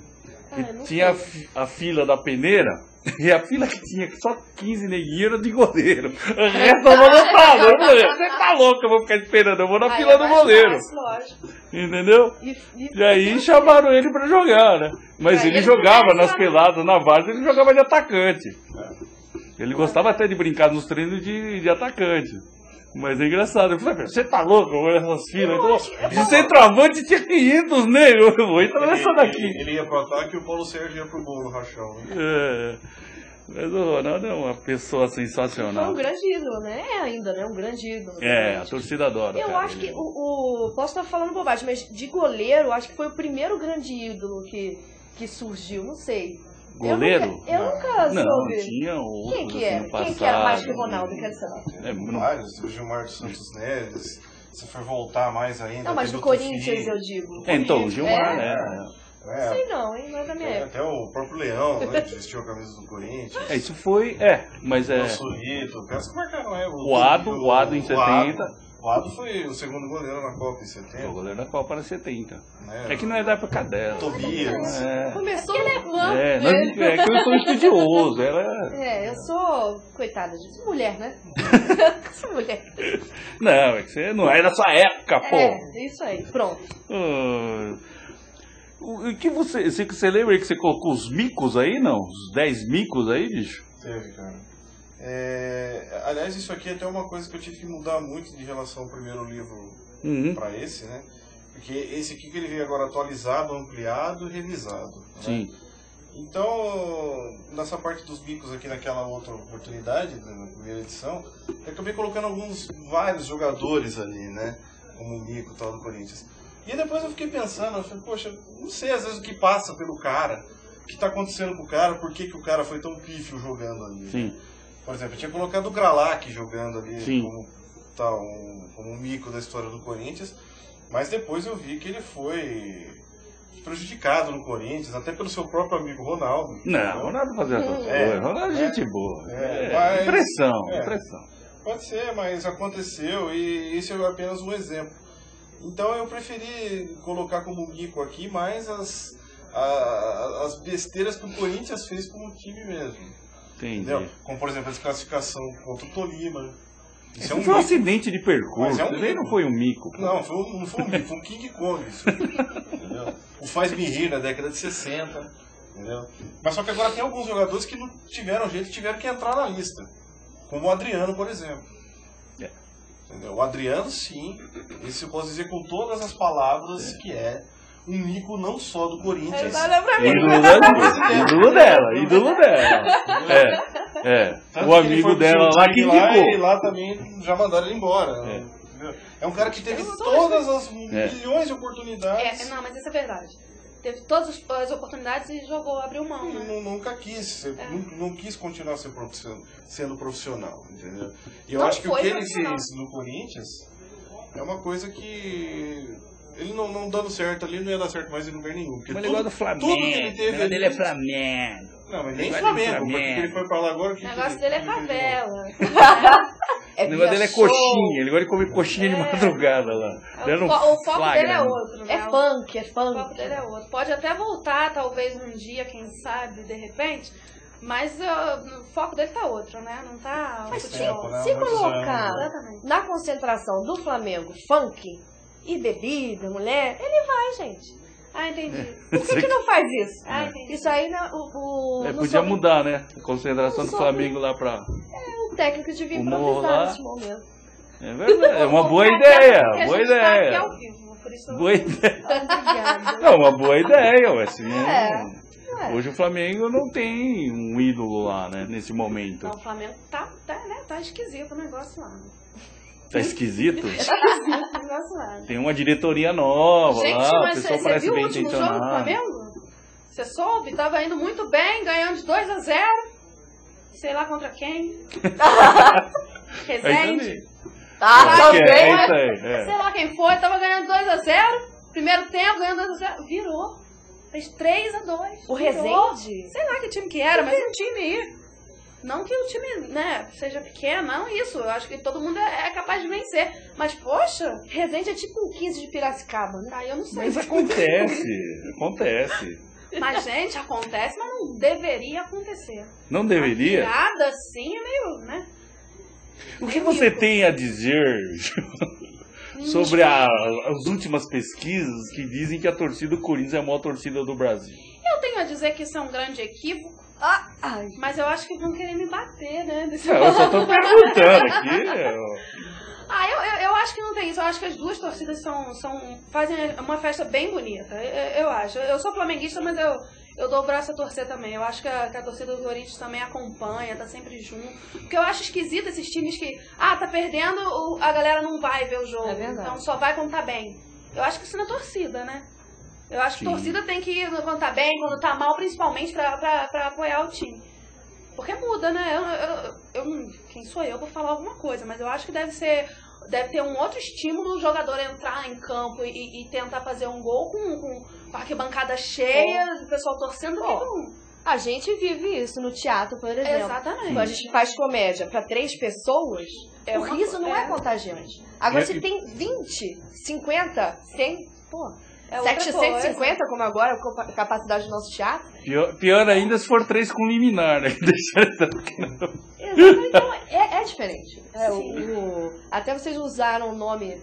Tinha a fila da peneira, e a fila que tinha só 15 neguinhos de goleiro. O resto eu vou no goleiro. Você tá louco, eu vou ficar esperando, eu vou na fila do goleiro. Entendeu? E aí chamaram ele pra jogar, né? Mas ele jogava nas peladas, na várzea, ele jogava de atacante. Ele gostava até de brincar nos treinos de atacante. Mas é engraçado. Eu falei, você tá louco? Eu vou nessas filas. De centroavante tinha 500 negros. Eu vou entrar nessa daqui. Ele ia pro ataque e o Paulo Sérgio ia pro gol no rachão. Né? Mas o Ronaldo é uma pessoa sensacional. Foi um grande ídolo, né? ainda, né? Um grande ídolo. A torcida adora. Eu acho que posso estar falando bobagem, mas de goleiro, acho que foi o primeiro grande ídolo que surgiu, não sei. Goleiro? Eu nunca Não, soube. tinha outros Quem que assim, é? no Quem que era mais que o passado. Ronaldo? Eu quero saber. Não, Vários, o Gilmar dos Santos Neves, se for voltar mais ainda... Não, mas teve do o Corinthians Tufim, eu digo. então, o Gilmar, né? Não sei não, hein? Não é da minha tem época. até o próprio Leão, né, que vestiu a camisa do Corinthians. Isso foi, mas O Sorrito, pensa que marcaram, o Ado em 70. O Ado foi o segundo goleiro na Copa em Foi o 70. goleiro da Copa na 70. Né? É que não é da época dela. Tobias. Começou... É que eu sou estudioso. eu sou... Coitada, gente. Mulher, né? Sou mulher. Não, é que você não é da sua época, pô. Isso aí. Pronto. O que você lembra que você colocou os micos aí, não? Os 10 micos aí, bicho? Teve, cara. Aliás, isso aqui é até uma coisa que eu tive que mudar muito em relação ao primeiro livro para esse, né? Porque esse aqui que ele veio agora atualizado, ampliado e revisado. Sim. Né? Então, nessa parte dos micos aqui naquela outra oportunidade, na primeira edição, eu acabei colocando vários jogadores ali, né? Como o mico e tal do Corinthians. E depois eu fiquei pensando, eu falei, poxa, não sei às vezes o que passa pelo cara, o que está acontecendo com o cara, por que o cara foi tão pífio jogando ali. Sim. Por exemplo, eu tinha colocado o Gralac jogando ali Sim. como um mico da história do Corinthians, mas depois eu vi que ele foi prejudicado no Corinthians, até pelo seu próprio amigo Ronaldo. Não, Ronaldo fazia essas coisas. Ronaldo é gente boa. Mas, Impressão. Pode ser, mas aconteceu e esse é apenas um exemplo. Então eu preferi colocar como mico aqui mais as besteiras que o Corinthians fez como time mesmo. Entendi. Entendeu? Como, por exemplo, a desclassificação contra o Tolima. Isso foi um acidente de percurso, Mas não foi um mico. Não, não foi um mico, foi um King Kong. Isso, entendeu? O Faz-me Rir na década de 60. Entendeu? Mas só que agora tem alguns jogadores que não tiveram jeito e tiveram que entrar na lista. Como o Adriano, por exemplo. Entendeu? O Adriano, sim, isso eu posso dizer com todas as palavras que é um mico não só do Corinthians. Ídolo dela. O amigo dela lá que indicou. E lá também já mandaram ele embora. É um cara que teve todas as milhões de oportunidades. Não, mas isso é verdade. Teve todas as oportunidades e abriu mão. Né? Nunca quis, não quis continuar sendo profissional, entendeu? E eu acho que o que ele fez no Corinthians é uma coisa que ele não dando certo ali, não ia dar certo mais em lugar nenhum. Mas ele gosta do Flamengo. Tudo que ele teve ali, dele é Flamengo. Não, mas nem Flamengo, porque ele foi pra lá agora. O negócio dele é favela. O negócio dele é coxinha, ele gosta de comer coxinha de madrugada lá. O foco dele é outro, né? É funk. O foco dele é outro. Pode até voltar, talvez um dia, quem sabe, de repente, mas o foco dele tá outro, né? Não tá... Mas se colocar na concentração do Flamengo funk e bebida, mulher, ele vai, gente. Ah, entendi. Por que não faz isso? Ah, entendi. Isso aí podia mudar, né? A concentração do Flamengo lá pra... O técnico devia morro improvisar lá. nesse momento. É verdade, é uma boa ideia. Boa ideia. Boa ideia. Obrigada. Não, uma boa ideia, ué. Hoje o Flamengo não tem um ídolo lá, né? Nesse momento. Não, o Flamengo tá esquisito o negócio lá. Tá esquisito? Esquisito o negócio lá. Tem uma diretoria nova gente, lá, o mas pessoal você parece viu o bem último jogo do intencionado. Flamengo? Você soube? Tava indo muito bem, ganhando de 2-0. Sei lá contra quem. Resende. É isso aí. Sei lá quem foi, tava ganhando 2-0. Primeiro tempo, ganhando 2-0. Virou. Fez 3-2. O Resende? Sei lá que time que era, mas um time aí. Não que o time, né, seja pequeno, não isso. Eu acho que todo mundo é capaz de vencer. Mas, poxa... Resende é tipo um 15 de Piracicaba, né? Aí eu não sei. Mas acontece. Mas, gente, acontece, mas não deveria acontecer. Não deveria? Nada assim é meio, né? O que você tem a dizer sobre as últimas pesquisas que dizem que a torcida do Corinthians é a maior torcida do Brasil? Eu tenho a dizer que isso é um grande equívoco. Mas eu acho que vão querer me bater, né? Eu só tô perguntando aqui. Eu acho que não tem isso. Eu acho que as duas torcidas fazem uma festa bem bonita. Eu acho. Eu sou flamenguista, mas eu dou o braço a torcer também. Eu acho que a torcida do Corinthians também acompanha, tá sempre junto. Porque eu acho esquisito esses times que, tá perdendo, a galera não vai ver o jogo. É verdade. Então só vai quando tá bem. Eu acho que isso não é torcida, né? Eu acho que a torcida tem que ir quando tá bem, quando tá mal, principalmente pra apoiar o time. Porque muda, né? Quem sou eu pra falar alguma coisa, mas eu acho que deve ter um outro estímulo o jogador entrar em campo e tentar fazer um gol com a arquibancada cheia, o pessoal torcendo. A gente vive isso no teatro, por exemplo. Exatamente. Quando a gente faz comédia para 3 pessoas, o riso não é contagiante. Agora, se tem 20, 50, 100, pô... 750, como agora, a capacidade do nosso teatro. Pior ainda se for 3 com liminar, né? Então, é diferente. Até vocês usaram o nome,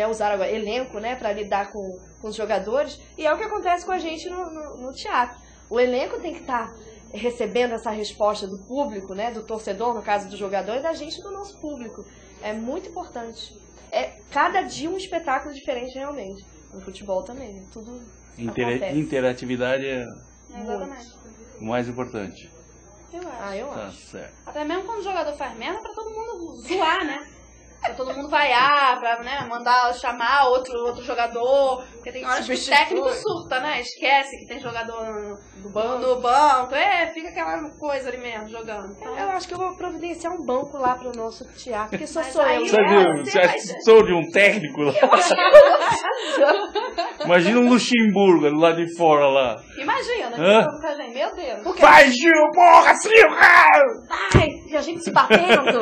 usaram agora, elenco, né, para lidar com os jogadores, e é o que acontece com a gente no teatro. O elenco tem que estar recebendo essa resposta do público, né, do torcedor, no caso do jogador, e da gente, do nosso público. É muito importante. É cada dia um espetáculo diferente, realmente. No futebol também, tudo acontece. Interatividade é Exatamente. o mais importante. Eu acho. Eu Tá acho. certo. Até mesmo quando o jogador faz merda, pra todo mundo zoar, né? Pra todo mundo vaiar, pra, né, mandar chamar outro jogador. Porque tem horas que o técnico surta, né? Esquece que tem jogador no banco. Fica aquela coisa ali mesmo, jogando. Então, eu acho que eu vou providenciar um banco lá pro nosso teatro, porque só sou eu. Você acha que sou de um técnico lá? Imagina um Luxemburgo lá de fora lá. Imagina, meu Deus. Porque Vai, Gil, porra, Gil! vai, e a gente se batendo.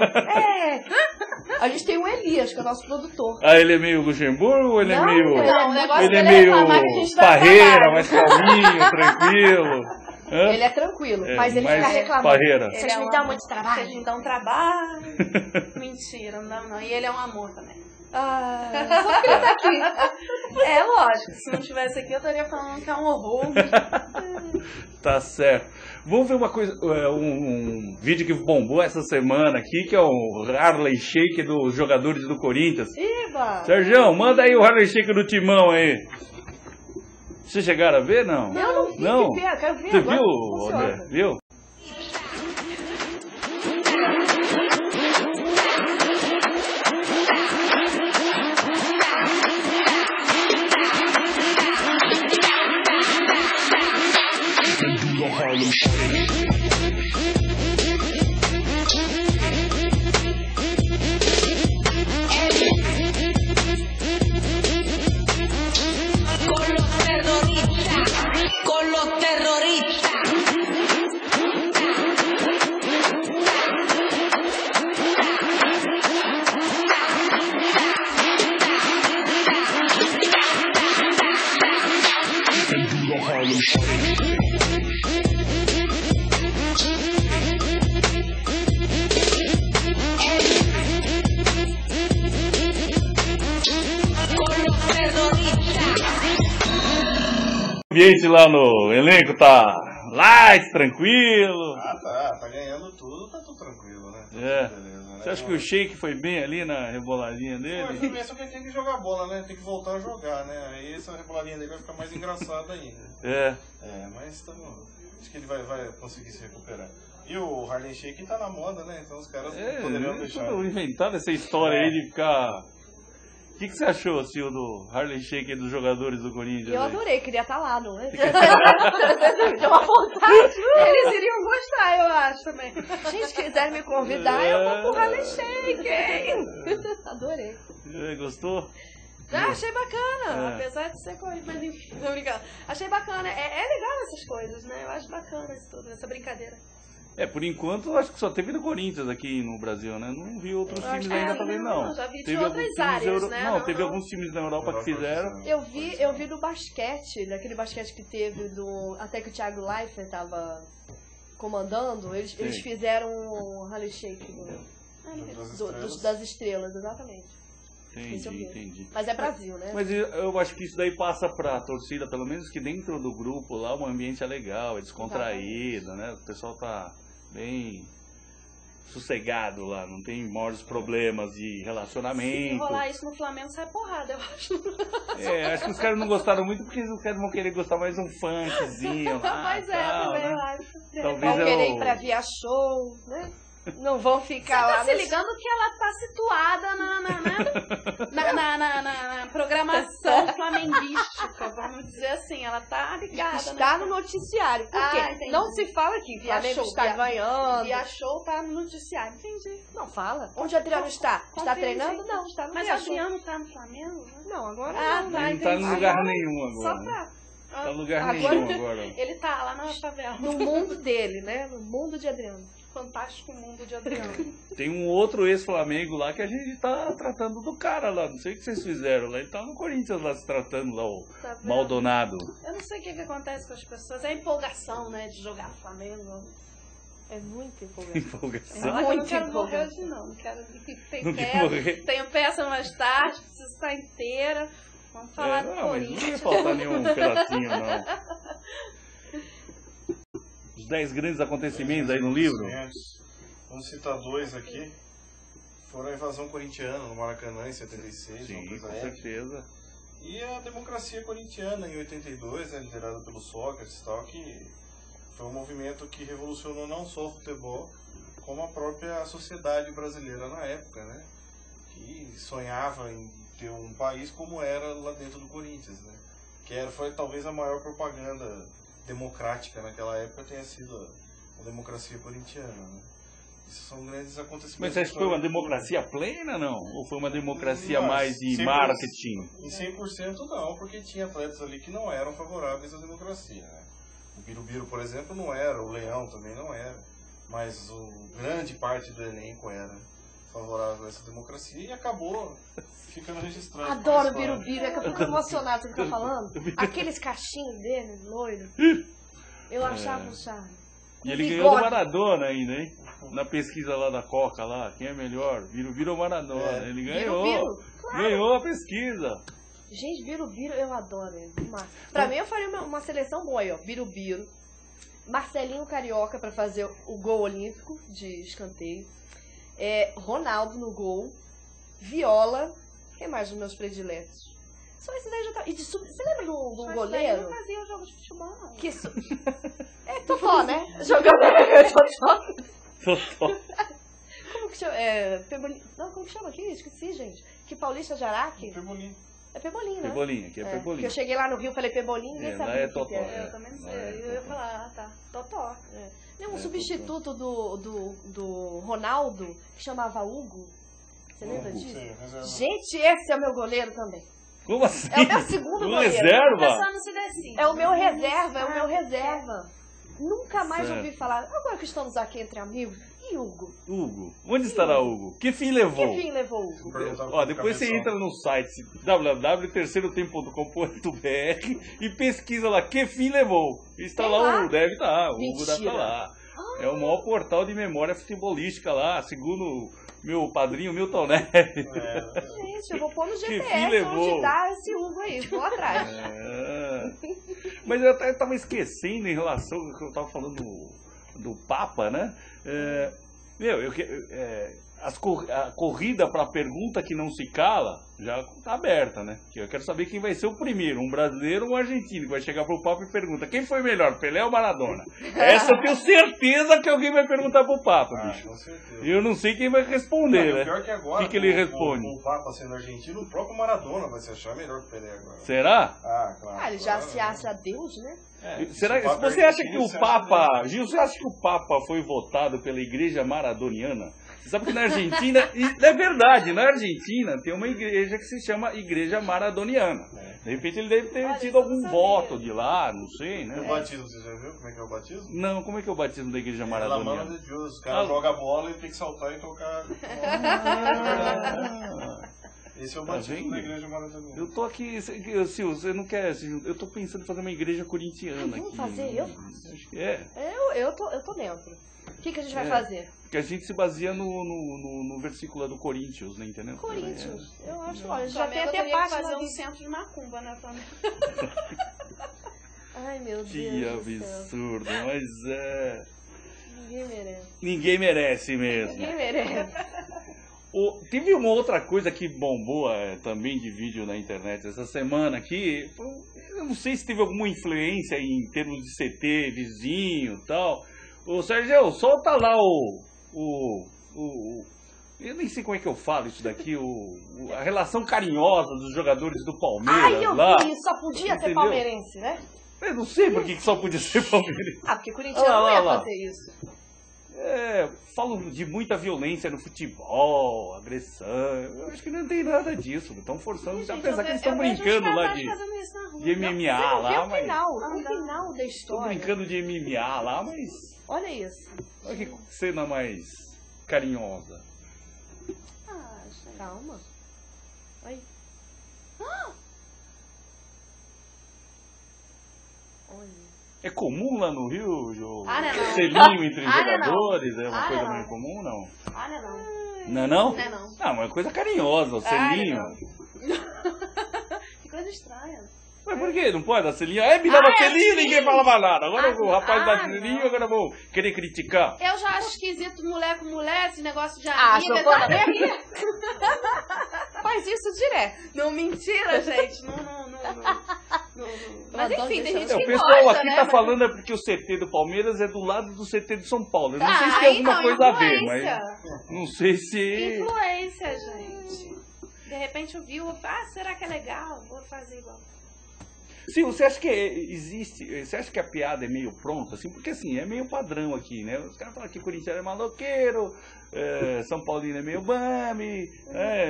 A gente tem o Elias, que é o nosso produtor. Ah, ele é meio Luxemburgo ou ele é meio... Não, o negócio ele é dele meio reclamar que a gente vai parreira, trabalhar. mais calminho, tranquilo. Hã? Ele é tranquilo, mas ele mais fica reclamando. parreira. Vocês me dão muito trabalho. Vocês me dão trabalho. Mentira, não dá não. E ele é um amor também. Só porque ele tá aqui. É lógico, se não estivesse aqui eu estaria falando que é um horror. Tá certo. Vamos ver uma coisa, um vídeo que bombou essa semana aqui, que é o Harley Shake dos jogadores do Corinthians. Iba! Sérgio, manda aí o Harley Shake do Timão aí. Vocês chegaram a ver, não? Eu não vi, Não? quero ver Você agora. viu, Funciona. André? Viu? Con los terroristas. O ambiente lá no elenco tá light, tranquilo. Tá ganhando tudo, tá tudo tranquilo, né? É. Beleza, né? Você acha que o Sheik foi bem ali na reboladinha dele? Primeiro só que ele tem que jogar bola, né? Tem que voltar a jogar, né? Aí essa reboladinha dele vai ficar mais engraçada ainda. É. Mas acho que ele vai conseguir se recuperar. E o Harlem Shake tá na moda, né? Então os caras não poderiam deixar. Inventaram essa história aí de ficar... O que você achou, Sil, do Harlem Shake dos jogadores do Corinthians? Eu aí? adorei, queria estar lá, não é? Deu uma vontade. Eles iriam gostar, eu acho também. Gente, se quiser me convidar, eu vou pro Harlem Shake, hein? Adorei. Gostou? Achei bacana, É. apesar de ser corrido, mas enfim, tô brincando. Achei bacana, é legal essas coisas, né? Eu acho bacana isso tudo, essa brincadeira. Por enquanto, eu acho que só teve no Corinthians aqui no Brasil, né? Não vi outros Eu acho times que ainda também, não. não, já vi de Teve outras alguns times áreas, né? Não, teve Não. alguns times na Europa que fizeram. Eu vi do basquete, daquele basquete que teve até que o Thiago Leifert tava comandando, eles fizeram um Harlem Shake das estrelas, exatamente. Entendi. Mas é Brasil, né? Mas eu acho que isso daí passa pra torcida, pelo menos que dentro do grupo lá o ambiente é legal, é descontraído, né? O pessoal tá bem sossegado lá, não tem maiores problemas de relacionamento. Se rolar isso no Flamengo, sai porrada, eu acho. Acho que os caras não gostaram muito porque os caras vão querer gostar mais de um funkzinho lá. Mas tal, também né? eu acho. Talvez Vão querer ir pra via show, né? Não vão ficar Você lá. tá se ligando que ela tá situada na programação flamenguística, vamos dizer assim. Ela tá ligada. Está no noticiário. Por quê? Entendi. Não se fala aqui. O Flamengo está ganhando. E a show tá no noticiário. Entendi. Não fala. Onde o Adriano está? Está Confia, treinando? sim. Não, está no Mas o Riachão. Adriano tá no Flamengo? Né? Não, agora Ah, não. tá. Ele não tá em entendi. lugar nenhum Só agora. pra... Tá em lugar Agora- nenhum agora. Ele tá lá na favela. No mundo dele, né? No mundo de Adriano. Fantástico mundo de Adriano. Tem um outro ex-Flamengo lá que a gente tá tratando do cara lá. Não sei o que vocês fizeram lá. Ele tá no Corinthians lá se tratando lá, o Tá vendo? Maldonado. Eu não sei o que acontece com as pessoas. É a empolgação, né, de jogar Flamengo. É muito empolgante. Empolgação. Olha, eu não muito quero morrer empolgante. hoje, não. Não quero... Não quer morrer. Tenho peça mais tarde, preciso estar inteira. Vamos falar do Não, mas não ia Corinthians. faltar nenhum pedacinho, não. Os 10 grandes acontecimentos aí no livro. Vamos citar dois aqui. Foram a invasão corintiana no Maracanã em 76, uma Sim, coisa com épica. certeza. E a democracia corintiana em 82, né, liderada pelo Sócrates e tal, que foi um movimento que revolucionou não só o futebol, como a própria sociedade brasileira na época, né? Que sonhava em ter um país como era lá dentro do Corinthians, né? Foi talvez a maior propaganda democrática naquela época, tenha sido a democracia corintiana, né? Isso são grandes acontecimentos. Mas você acha que foi uma democracia plena, não? Ou foi uma democracia Não, mais de 100%. marketing? Em 100% não, porque tinha atletas ali que não eram favoráveis à democracia, né? O Birubiru, por exemplo, não era, o Leão também não era, mas grande parte do elenco era favorável a essa democracia e acabou ficando registrado. Adoro o como história. Birubiru, é que eu fico emocionado com o que tá falando. Aqueles cachinhos dele, loiro. Eu achava um charme. E ele Bigode. ganhou do Maradona ainda, hein? Na pesquisa lá da Coca lá, quem é melhor? Birubiru ou Maradona? Ele ganhou. Birubiru, Ganhou a pesquisa. Gente, Birubiru eu adoro ele. Demais. Pra mim eu faria uma seleção boa aí, ó. Birubiru, Marcelinho Carioca pra fazer o gol olímpico de escanteio, Ronaldo no gol, Viola, quem mais dos meus prediletos? Só esses aí já tá. E você lembra do Mas daí goleiro? não fazia jogo de futebol, não. Que É Totó, né? Jogando Totó. Como que chama? Pebolim. Não, como que chama aqui? Esqueci, gente. Que Paulista de Araque? Pebolim. É Pebolim, né? Pebolim, aqui é Porque Pebolim. eu cheguei lá no Rio e falei Pebolim e nem Lá sabia é o que Totó. que era. Eu também não sei. Não, é Eu ia Totó. falar, tá. Totó. Tem um substituto do Ronaldo que chamava Hugo. Você lembra disso? Sim, reserva. Gente, esse é o meu goleiro também. Como assim? É o meu segundo No goleiro. A reserva? pessoa não se decide. É o meu reserva, é o meu reserva. Nunca mais Certo. ouvi falar. Agora que estamos aqui entre amigos, e Hugo? Hugo. Onde estará Hugo? Que fim levou? Que fim levou o Hugo? Ó, depois você entra no site www.terceirotempo.com.br e pesquisa lá que fim levou. Está Tem lá, lá? o Hugo, deve estar. O Hugo deve Mentira. estar lá. É o maior portal de memória futebolística lá, segundo meu padrinho Milton Neves. Gente, eu vou pôr no Que fim GPS levou? onde dá esse Hugo aí. Vou atrás. É. Mas eu até estava esquecendo em relação ao que eu estava falando do Papa, né? A corrida para a pergunta que não se cala já está aberta, né? Que eu quero saber quem vai ser o primeiro, um brasileiro ou um argentino, que vai chegar pro Papa e pergunta quem foi melhor, Pelé ou Maradona? Essa eu tenho certeza que alguém vai perguntar pro Papa, bicho. Com certeza. E eu não sei quem vai responder, Não, né? o pior que agora, O que ele responde? Com o Papa sendo argentino, o próprio Maradona vai se achar melhor que o Pelé agora. Será? Ah, claro. Ah, ele já claro. se acha Deus, né? Será, Se o Papa você é acha que argentino, o você acha Papa, Gil, você acha que o Papa foi votado pela igreja maradoniana? Você sabe que na Argentina, e é verdade, na Argentina tem uma igreja que se chama Igreja Maradoniana. De repente ele deve ter tido algum voto de lá, não sei, E o né? batismo, você já viu como é que é o batismo? Não, como é que é o batismo da Igreja É La mano Maradoniana? de Deus. Os caras jogam a bola e tem que saltar e tocar. Esse é o Tá batismo vendo? da igreja maradoniana. Eu tô aqui, Sil, você não quer, eu tô pensando em fazer uma igreja corintiana Vamos aqui. fazer, eu faço. Acho que é. Eu tô dentro. O que a gente vai É. fazer? Porque a gente se baseia no versículo do Coríntios, né, entendeu? Corinthians. Eu acho, olha, O já tem Flamengo até teria que página fazer um ali. centro de macumba, né, Flamengo? Ai, meu Deus Que do céu. absurdo, mas é... Ninguém merece. Ninguém merece mesmo. Ninguém merece. Teve uma outra coisa que bombou também de vídeo na internet essa semana que eu não sei se teve alguma influência em termos de CT, vizinho e tal. Ô Sérgio, solta lá eu nem sei como é que eu falo isso daqui, a relação carinhosa dos jogadores do Palmeiras Ai, eu lá. vi, só podia ser Entendeu? palmeirense, né? Eu não sei por que só podia ser palmeirense. Ah, porque corintiano não ia fazer isso. Falam de muita violência no futebol, agressão. Eu acho que não tem nada disso. Estão forçando, Gente, apesar que eles eu estão vejo os brincando lá casais de fazendo isso na rua. MMA Você não vê lá, o mas. final da Estão história. brincando de MMA lá, mas. Olha isso. Olha que cena mais carinhosa. Ah, gente. Calma. Aí. Olha. É comum lá no Rio, Jô? Ah, não é não. Selinho entre Ah, não é não. jogadores? É uma Ah, coisa não é meio não. comum, não? Ah, não é não. Não é não? Não é não. Não, mas é coisa carinhosa, o selinho. não. Que coisa estranha. Mas por que? Não pode dar selinho? Me dava selinho e ninguém falava nada. Agora o rapaz dá não. selinho, agora eu vou querer criticar. Eu já acho esquisito mulher com mulher, esse negócio de Ah, amiga. Giovana, tá? vem aqui. Faz isso direto. Não, mentira, gente. Não. Mas adoro enfim, tem deixar- gente O que pessoal gosta, aqui né? tá Mas- falando é porque o CT do Palmeiras é do lado do CT de São Paulo. Eu não sei se Ah, tem alguma então, coisa a ver, influência. mas não sei se... Influência, gente. De repente eu vi, será que é legal? Vou fazer igual. Sim, você acha que existe, você acha que a piada é meio pronta, assim? Porque assim, é meio padrão aqui, né? Os caras falam que Corinthians é maloqueiro, São Paulino é meio bame,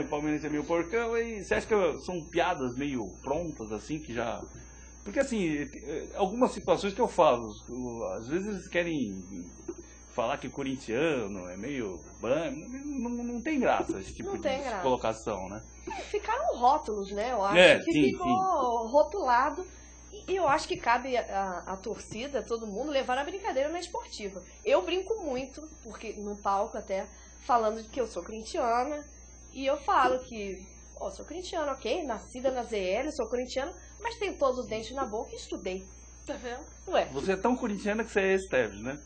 Palmeirense é meio porcão, e você acha que são piadas meio prontas, assim, que já... Porque assim, algumas situações que eu falo, às vezes eles querem falar que corintiano é meio bame, não tem graça esse tipo Não de tem graça. colocação, né? Ficaram rótulos, né? Eu acho que sim, ficou rotulado. E eu acho que cabe a torcida, todo mundo, levar a brincadeira na esportiva. Eu brinco muito, porque no palco até, falando de que eu sou corintiana. E eu falo que, sou corintiana, ok? Nascida na ZL, sou corintiana, mas tenho todos os dentes na boca e estudei. Tá vendo? Ué, Você é tão corintiana que você é Esteves, né?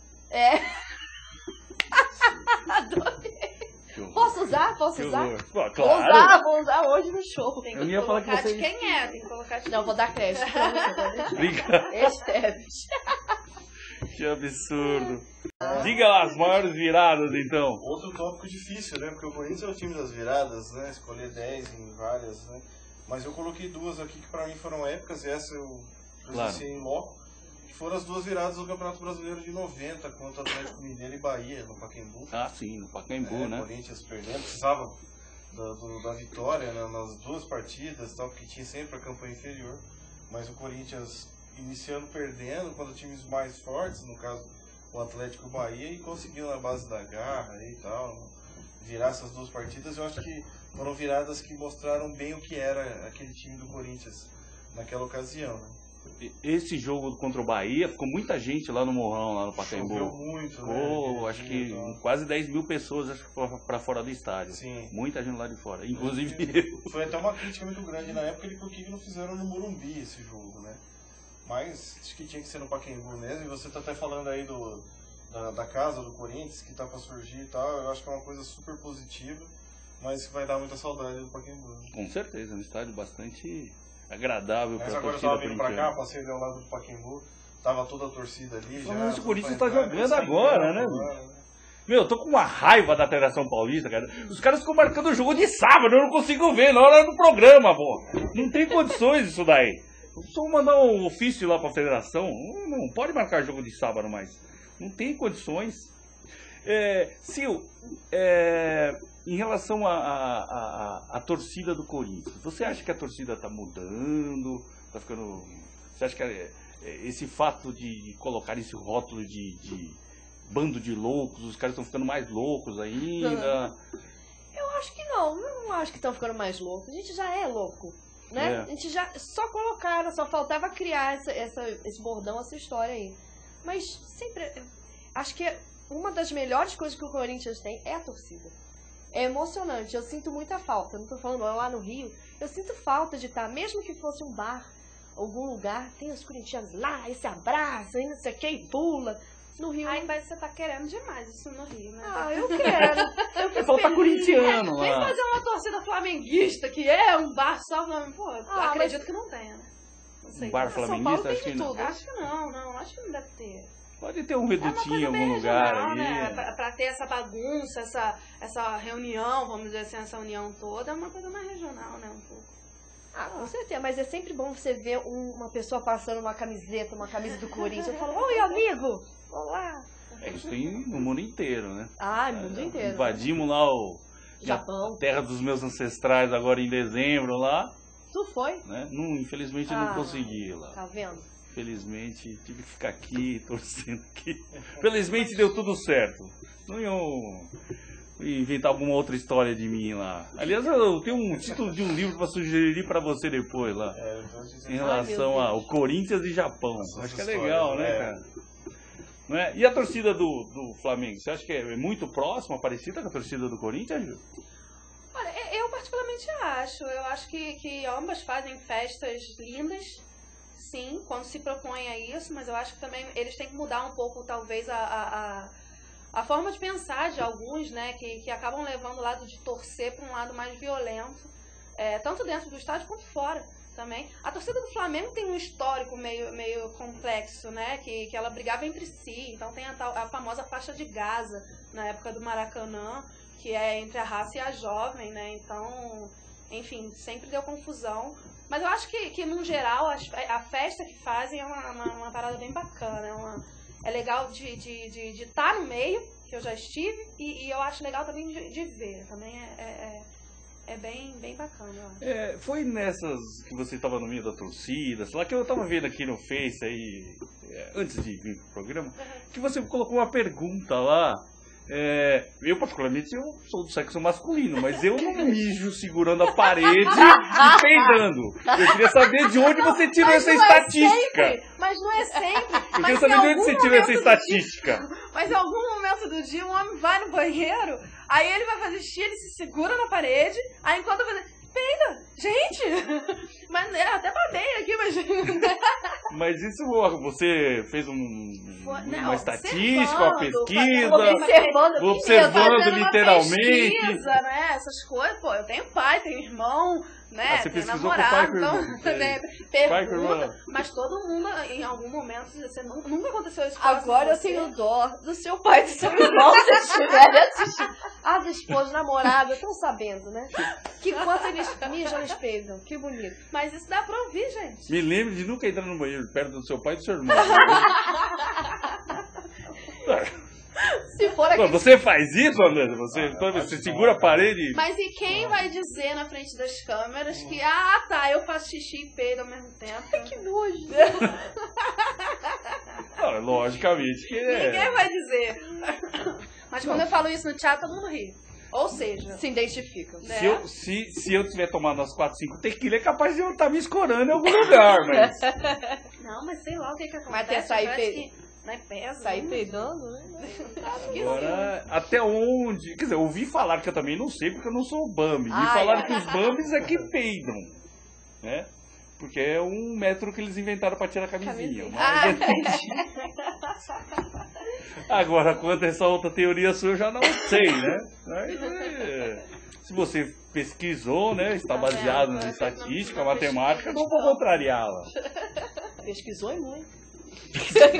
adorei. Que horror. Posso usar? Posso Que usar? horror. Pô, claro. Vou usar hoje no show. Tem Eu que ia falar que colocar você- de quem é, tem que colocar de Não, vou dar crédito pra você, tá vendo? Obrigado. Esteves. Que absurdo. Diga lá as maiores viradas, então. Outro tópico difícil, né? Porque o Corinthians é o time das viradas, né? Escolher 10 em várias, né? Mas eu coloquei duas aqui que pra mim foram épicas, e essa eu presenciei em loco, que foram as duas viradas do Campeonato Brasileiro de 90, contra o Atlético Mineiro e Bahia, no Pacaembu. Ah, sim, no Pacaembu, O né? Corinthians perdendo, precisava da vitória, né, nas duas partidas, tal, porque tinha sempre a campanha inferior. Mas o Corinthians iniciando perdendo contra times mais fortes, no caso o Atlético e o Bahia, e conseguiu na base da garra e tal, virar essas duas partidas. Eu acho que foram viradas que mostraram bem o que era aquele time do Corinthians naquela ocasião, né? Esse jogo contra o Bahia, ficou muita gente lá no Morrão, lá no Choveu Pacaembu. muito, né? Ficou, acho que Então, quase 10 mil pessoas acho que pra fora do estádio. sim. Muita gente lá de fora, inclusive eu. Foi até uma crítica muito grande na época de por que não fizeram no Morumbi esse jogo, né? Mas acho que tinha que ser no Pacaembu mesmo. E você tá até falando aí da casa do Corinthians, que tá pra surgir e tal. Eu acho que é uma coisa super positiva, mas que vai dar muita saudade do Pacaembu, né? Com certeza, um estádio bastante agradável Mas pra agora eu torcida tava vindo pra cá, corintiana. passei ali ao lado do Pacaembu, tava toda a torcida ali já. Falando isso, o tudo Corinthians pra tá entrar, jogando eles estão agora, entrando né, agora, né? Meu, eu tô com uma raiva da Federação Paulista, cara. Os caras ficam marcando o jogo de sábado, eu não consigo ver na hora do programa, pô. Não tem condições isso daí. Só mandar um ofício lá pra Federação, não pode marcar jogo de sábado mais. Não tem condições. Sil, em relação à torcida do Corinthians, você acha que a torcida tá mudando? Tá ficando... Você acha que esse fato de colocar esse rótulo de bando de loucos, os caras estão ficando mais loucos ainda? Eu acho que não. Eu não acho que estão ficando mais loucos. A gente já é louco, né? É. A gente já só colocaram, só faltava criar esse bordão, essa história aí. Mas sempre... Acho que uma das melhores coisas que o Corinthians tem é a torcida. É emocionante. Eu sinto muita falta. Não tô falando lá no Rio. Eu sinto falta de estar, mesmo que fosse um bar, algum lugar, tem os corintianos lá, e se abraçam, e não sei o que, e pula. No Rio... Ai, mas você tá querendo demais isso no Rio, né? eu quero. Eu fico Falta feliz. corintiano Vem lá. fazer uma torcida flamenguista, que é um bar só Flamengo. Pô, acredito mas- que não tenha, né? Não sei. Um bar São Paulo flamenguista, tem acho de que não. tudo. Acho que não deve ter. Pode ter um É uma redutinho coisa em bem algum lugar regional, aí. né? Pra ter essa bagunça, essa reunião, vamos dizer assim, essa união toda, é uma coisa mais regional, né? Um pouco. Ah, com certeza, mas é sempre bom você ver uma pessoa passando uma camiseta, uma camisa do Corinthians. Eu falo, oi, amigo! Olá! Isso tem no mundo inteiro, né? Ah, no mundo inteiro. Invadimos lá o Japão. a terra dos meus ancestrais agora em dezembro lá, Tu foi? né? Não, infelizmente eu não consegui ir lá. Tá vendo? Felizmente tive que ficar aqui, torcendo aqui. Felizmente deu tudo certo. Não iam inventar alguma outra história de mim lá. Aliás, eu tenho um título de um livro para sugerir para você depois lá. Em relação ao Corinthians e Japão. Acho que é legal, né, cara? Não é? E a torcida do Flamengo? Você acha que é muito próxima, parecida com a torcida do Corinthians, Ju? Olha, eu particularmente acho. Eu acho que ambas fazem festas lindas, sim, quando se propõe a isso, mas eu acho que também eles têm que mudar um pouco, talvez, a forma de pensar de alguns, né, que acabam levando o lado de torcer para um lado mais violento, tanto dentro do estádio quanto fora também. A torcida do Flamengo tem um histórico meio complexo, né, que ela brigava entre si, então tem a famosa faixa de Gaza na época do Maracanã, que é entre a raça e a jovem, né, então, enfim, sempre deu confusão. Mas eu acho que no geral, a festa que fazem é uma parada bem bacana, é legal de estar no meio, que eu já estive, e eu acho legal também de ver, também é bem bacana, eu acho. Foi nessas que você estava no meio da torcida, sei lá, que eu estava vendo aqui no Face aí, antes de vir pro programa, que você colocou uma pergunta lá. Eu particularmente eu sou do sexo masculino, mas eu não mijo segurando a parede e peidando. Eu queria saber de onde você tirou essa estatística. Mas não é sempre. Eu queria saber de onde você tirou essa estatística. Mas em algum momento do dia, um homem vai no banheiro, aí ele vai fazer xixi, ele se segura na parede, aí enquanto eu fazer... Peida! Gente! Mas até babei aqui, mas... Mas isso você fez uma estatística, uma pesquisa? Observando literalmente. Pesquisa, né? Essas coisas, pô, eu tenho pai, tenho irmão, né? Você tenho pesquisou namorado, com o pai, então, né? Pergunta, mas todo mundo, em algum momento, você nunca aconteceu isso. Agora eu tenho dó do seu pai e do seu irmão, se eles estiverem assistindo. As esposas, namorada, estão sabendo, né? Que quanto eles mijam, eles peidam. Que bonito. Mas isso dá pra ouvir, gente. Me lembre de nunca entrar no banheiro perto do seu pai e do seu irmão. Se for aqui... Você faz isso, André? Você segura a parede? Mas e quem vai dizer na frente das câmeras que, eu faço xixi e peido ao mesmo tempo? Que nojo. Logicamente que Ninguém vai dizer. Mas quando eu falo isso no teatro, todo mundo ri. Ou seja... Se identificam. Né? Se eu tiver tomado umas 4, 5 tequila, é capaz de eu estar me escorando em algum lugar, mas... Não, mas sei lá o que acontece. Mas até sair peidando. Né, pesa, sair peidando, né? Agora, até onde... Quer dizer, eu ouvi falar, que eu também não sei, porque eu não sou o Bambi. Me Ai, falaram que os Bambis é que peidam, né? Porque é um método que eles inventaram para tirar a camisinha. Agora, quanto a essa outra teoria sua, eu já não sei, né? Se você pesquisou, né? Está baseado na estatística, matemática, não vou contrariá-la. Pesquisou e muito. Sabe?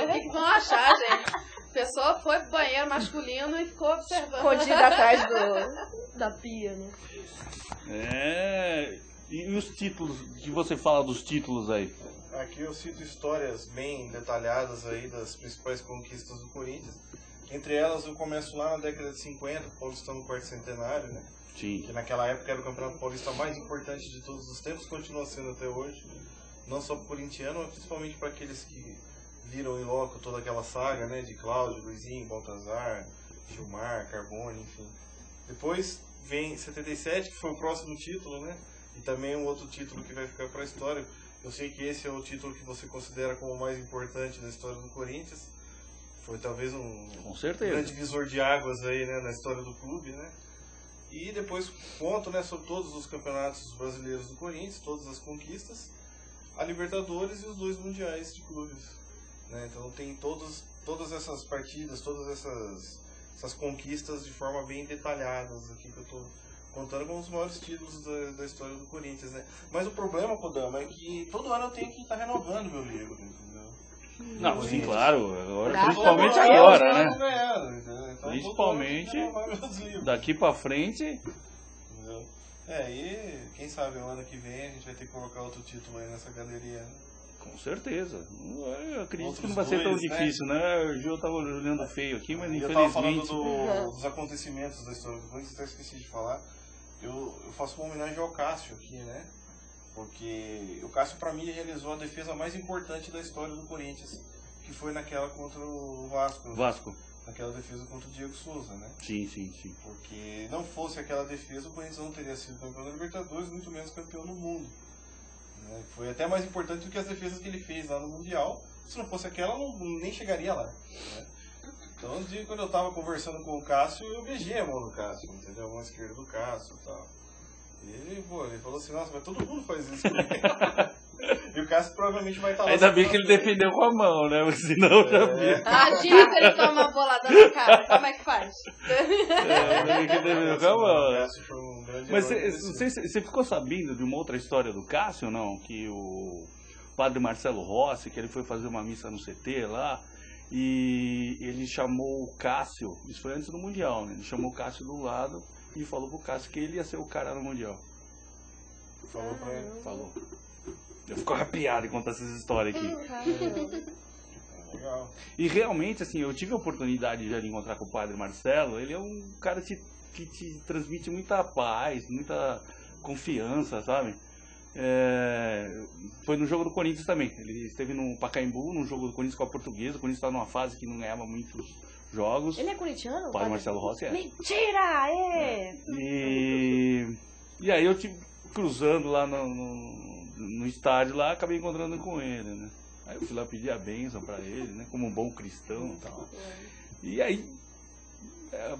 O que vão achar, gente? A pessoa foi pro banheiro masculino e ficou observando. Escondida atrás da pia, né? E os títulos, que você fala dos títulos aí? Aqui eu cito histórias bem detalhadas aí das principais conquistas do Corinthians. Entre elas eu começo lá na década de 50, o Paulistão no quarto centenário, né? Sim. Que naquela época era o campeonato paulista mais importante de todos os tempos, continua sendo até hoje. Não só para o corintiano, mas principalmente para aqueles que viram em loco toda aquela saga, né? De Cláudio, Luizinho, Baltazar, Gilmar, Carbone, enfim. Depois vem 77, que foi o próximo título, né? E também um outro título que vai ficar para a história. Eu sei que esse é o título que você considera como o mais importante da história do Corinthians. Foi talvez Com certeza. grande divisor de águas aí, né, na história do clube, né? E depois conto, né, sobre todos os campeonatos brasileiros do Corinthians, todas as conquistas, a Libertadores e os 2 mundiais de clubes, né? Então tem todas essas partidas, todas essas conquistas de forma bem detalhadas aqui que eu estou contando como os maiores títulos da história do Corinthians, né? Mas o problema, Kodama, é que todo ano eu tenho que estar renovando meu livro, entendeu? Não, sim, claro. Agora, Graças principalmente a Deus. agora, né? Então, Principalmente todo mundo vai meus livros. daqui pra frente. Entendeu? E quem sabe o ano que vem a gente vai ter que colocar outro título aí nessa galeria, né? Com certeza. Eu acredito Outros que não vai ser tão dois, né? difícil, né? O Gil tava olhando feio aqui, mas Eu tava falando infelizmente. dos acontecimentos da história do Corinthians, até esqueci de falar. Eu faço uma homenagem ao Cássio aqui, né? Porque o Cássio, pra mim, realizou a defesa mais importante da história do Corinthians, que foi naquela contra o Vasco. Vasco. Naquela defesa contra o Diego Souza, né? Sim, sim, sim. Porque não fosse aquela defesa, o Corinthians não teria sido campeão da Libertadores, muito menos campeão no mundo. Né? Foi até mais importante do que as defesas que ele fez lá no Mundial. Se não fosse aquela, nem chegaria lá. Né? Então, um dia, quando eu tava conversando com o Cássio, eu beijei a mão do Cássio, entendeu? A mão esquerda do Cássio e tal. E ele falou assim, nossa, mas todo mundo faz isso comigo. E o Cássio provavelmente vai estar lá. Ainda bem que ele defendeu com a mão, né? Senão já vi. Imagina se ele toma uma bolada na cara. Como é que faz? Ainda bem que ele defendeu com a mão, né? Cássio foi um grande Mas herói você ficou sabendo de uma outra história do Cássio, não? Que o padre Marcelo Rossi, que ele foi fazer uma missa no CT lá, e ele chamou o Cássio, isso foi antes do Mundial, né? Ele chamou o Cássio do lado e falou pro Cássio que ele ia ser o cara no Mundial. Falou pra ele. Falou. Eu fico arrepiado em contar essas histórias aqui. Legal. E realmente, assim, eu tive a oportunidade de encontrar com o padre Marcelo. Ele é um cara que te transmite muita paz, muita confiança, sabe? Foi no jogo do Corinthians também. Ele esteve no Pacaembu, no jogo do Corinthians com a Portuguesa. O Corinthians estava numa fase que não ganhava muitos jogos. Ele é corintiano? O padre Marcelo Rossi é. Mentira! E aí eu tive cruzando lá no estádio lá, acabei encontrando com ele, né? Aí eu fui lá pedir a bênção pra ele, né? Como um bom cristão e tal. E aí,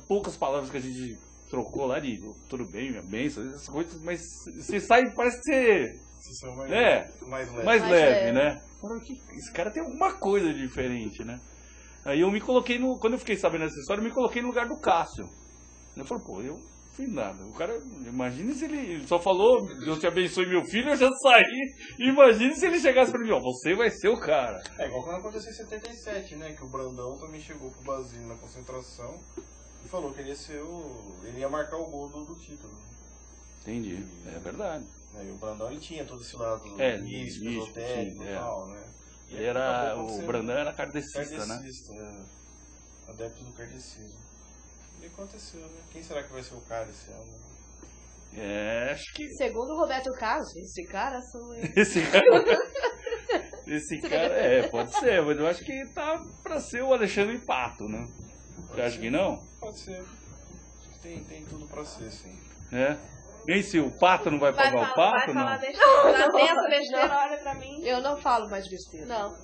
poucas palavras que a gente trocou lá de tudo bem, minha bênção, essas coisas, mas você sai, parece que você... Vocês são mais leve. mais leve, né? Esse cara tem alguma coisa diferente, né? Aí eu me coloquei quando eu fiquei sabendo essa história, eu me coloquei no lugar do Cássio. Eu falei, pô, eu fiz nada. O cara, imagine se ele só falou, Deus te abençoe meu filho, eu já saí. Imagine se ele chegasse pra mim, ó, você vai ser o cara. É igual quando aconteceu em 77, né? Que o Brandão também chegou pro Basílio na concentração e falou que ele ia marcar o gol do título. Entendi, é verdade. E o Brandão, ele tinha todo esse lado místico, esotérico sim, e tal, né? Ele o Brandão era kardecista, né? Adepto do kardecismo. E aconteceu, né? Quem será que vai ser o cara esse ano? Acho que... Segundo o Roberto Carlos, esse cara sou eu. Esse cara, pode ser, mas eu acho que tá pra ser o Alexandre Pato, né? Você acha que não? Pode ser. Acho que tem tudo pra ser, sim. E se o Pato não vai pagar o Pato, não? Vai falar besteira. Pensa besteira, olha pra mim. Eu não falo mais besteira. Não.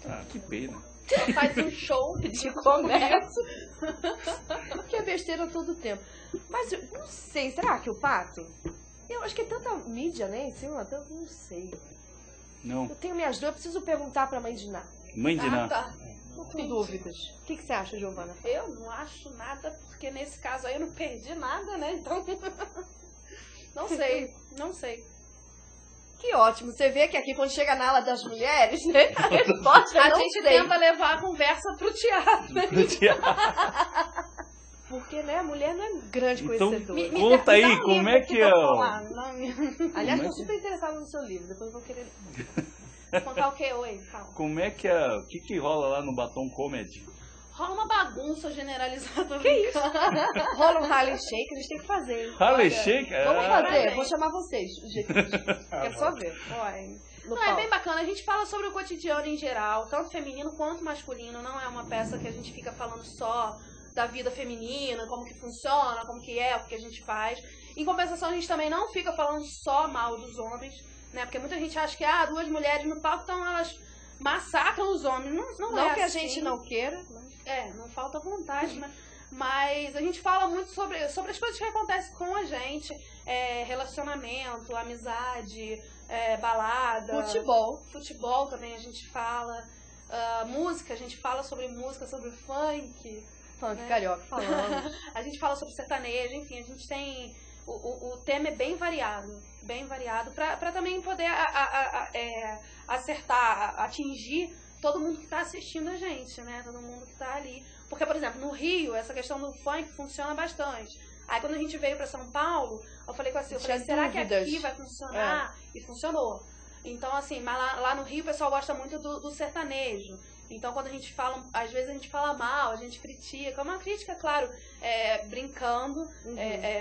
Ah, que pena. Faz um show De comércio. Que é besteira todo o tempo. Mas eu não sei, será que o Pato? Eu acho que é tanta mídia, né, em cima, não sei. Não. Eu tenho minhas dúvidas, eu preciso perguntar pra mãe de Ná. Mãe de Ná. Tá. Não tenho dúvidas. O que você acha, Giovana? Eu não acho nada, porque nesse caso aí eu não perdi nada, né? Então. Não sei. Que ótimo. Você vê que aqui, quando chega na ala das mulheres, né? A resposta A não gente sei. tenta levar a conversa pro teatro. Né? Porque, né, a mulher não é grande Então, conhecedora. conta aí, como é que é o... Aliás, estou super interessada no seu livro. Depois eu vou querer... Contar o que? Oi, fala. Como é que é... O que rola lá no Batom Comedy? Rola uma bagunça generalizada. Que isso? Rola um Harley Shake, eles têm que fazer. Hein? Harley Shake? Vamos fazer, parabéns. vou chamar vocês. Quero só ver. No Não, é palco. bem bacana. A gente fala sobre o cotidiano em geral, tanto feminino quanto masculino. Não é uma peça que a gente fica falando só da vida feminina, como que funciona, como que é, o que a gente faz. Em compensação, a gente também não fica falando só mal dos homens, né? Porque muita gente acha que, duas mulheres no palco, então elas massacram os homens. Não Não é que a assim. gente não queira. Mas... não falta vontade, né? Mas a gente fala muito sobre as coisas que acontecem com a gente. Relacionamento, amizade, balada. Futebol também a gente fala. Música, a gente fala sobre música, sobre funk. Funk carioca falando. A gente fala sobre sertanejo, enfim, a gente tem... O tema é bem variado para também poder acertar, atingir todo mundo que tá assistindo a gente, né? Todo mundo que tá ali. Porque, por exemplo, no Rio, essa questão do funk funciona bastante. Aí quando a gente veio pra São Paulo, eu falei com a Sil, será que aqui vai funcionar? E funcionou. Então, assim, mas lá no Rio o pessoal gosta muito do sertanejo. Então, quando a gente fala, às vezes a gente fala mal, a gente critica. É uma crítica, claro, brincando,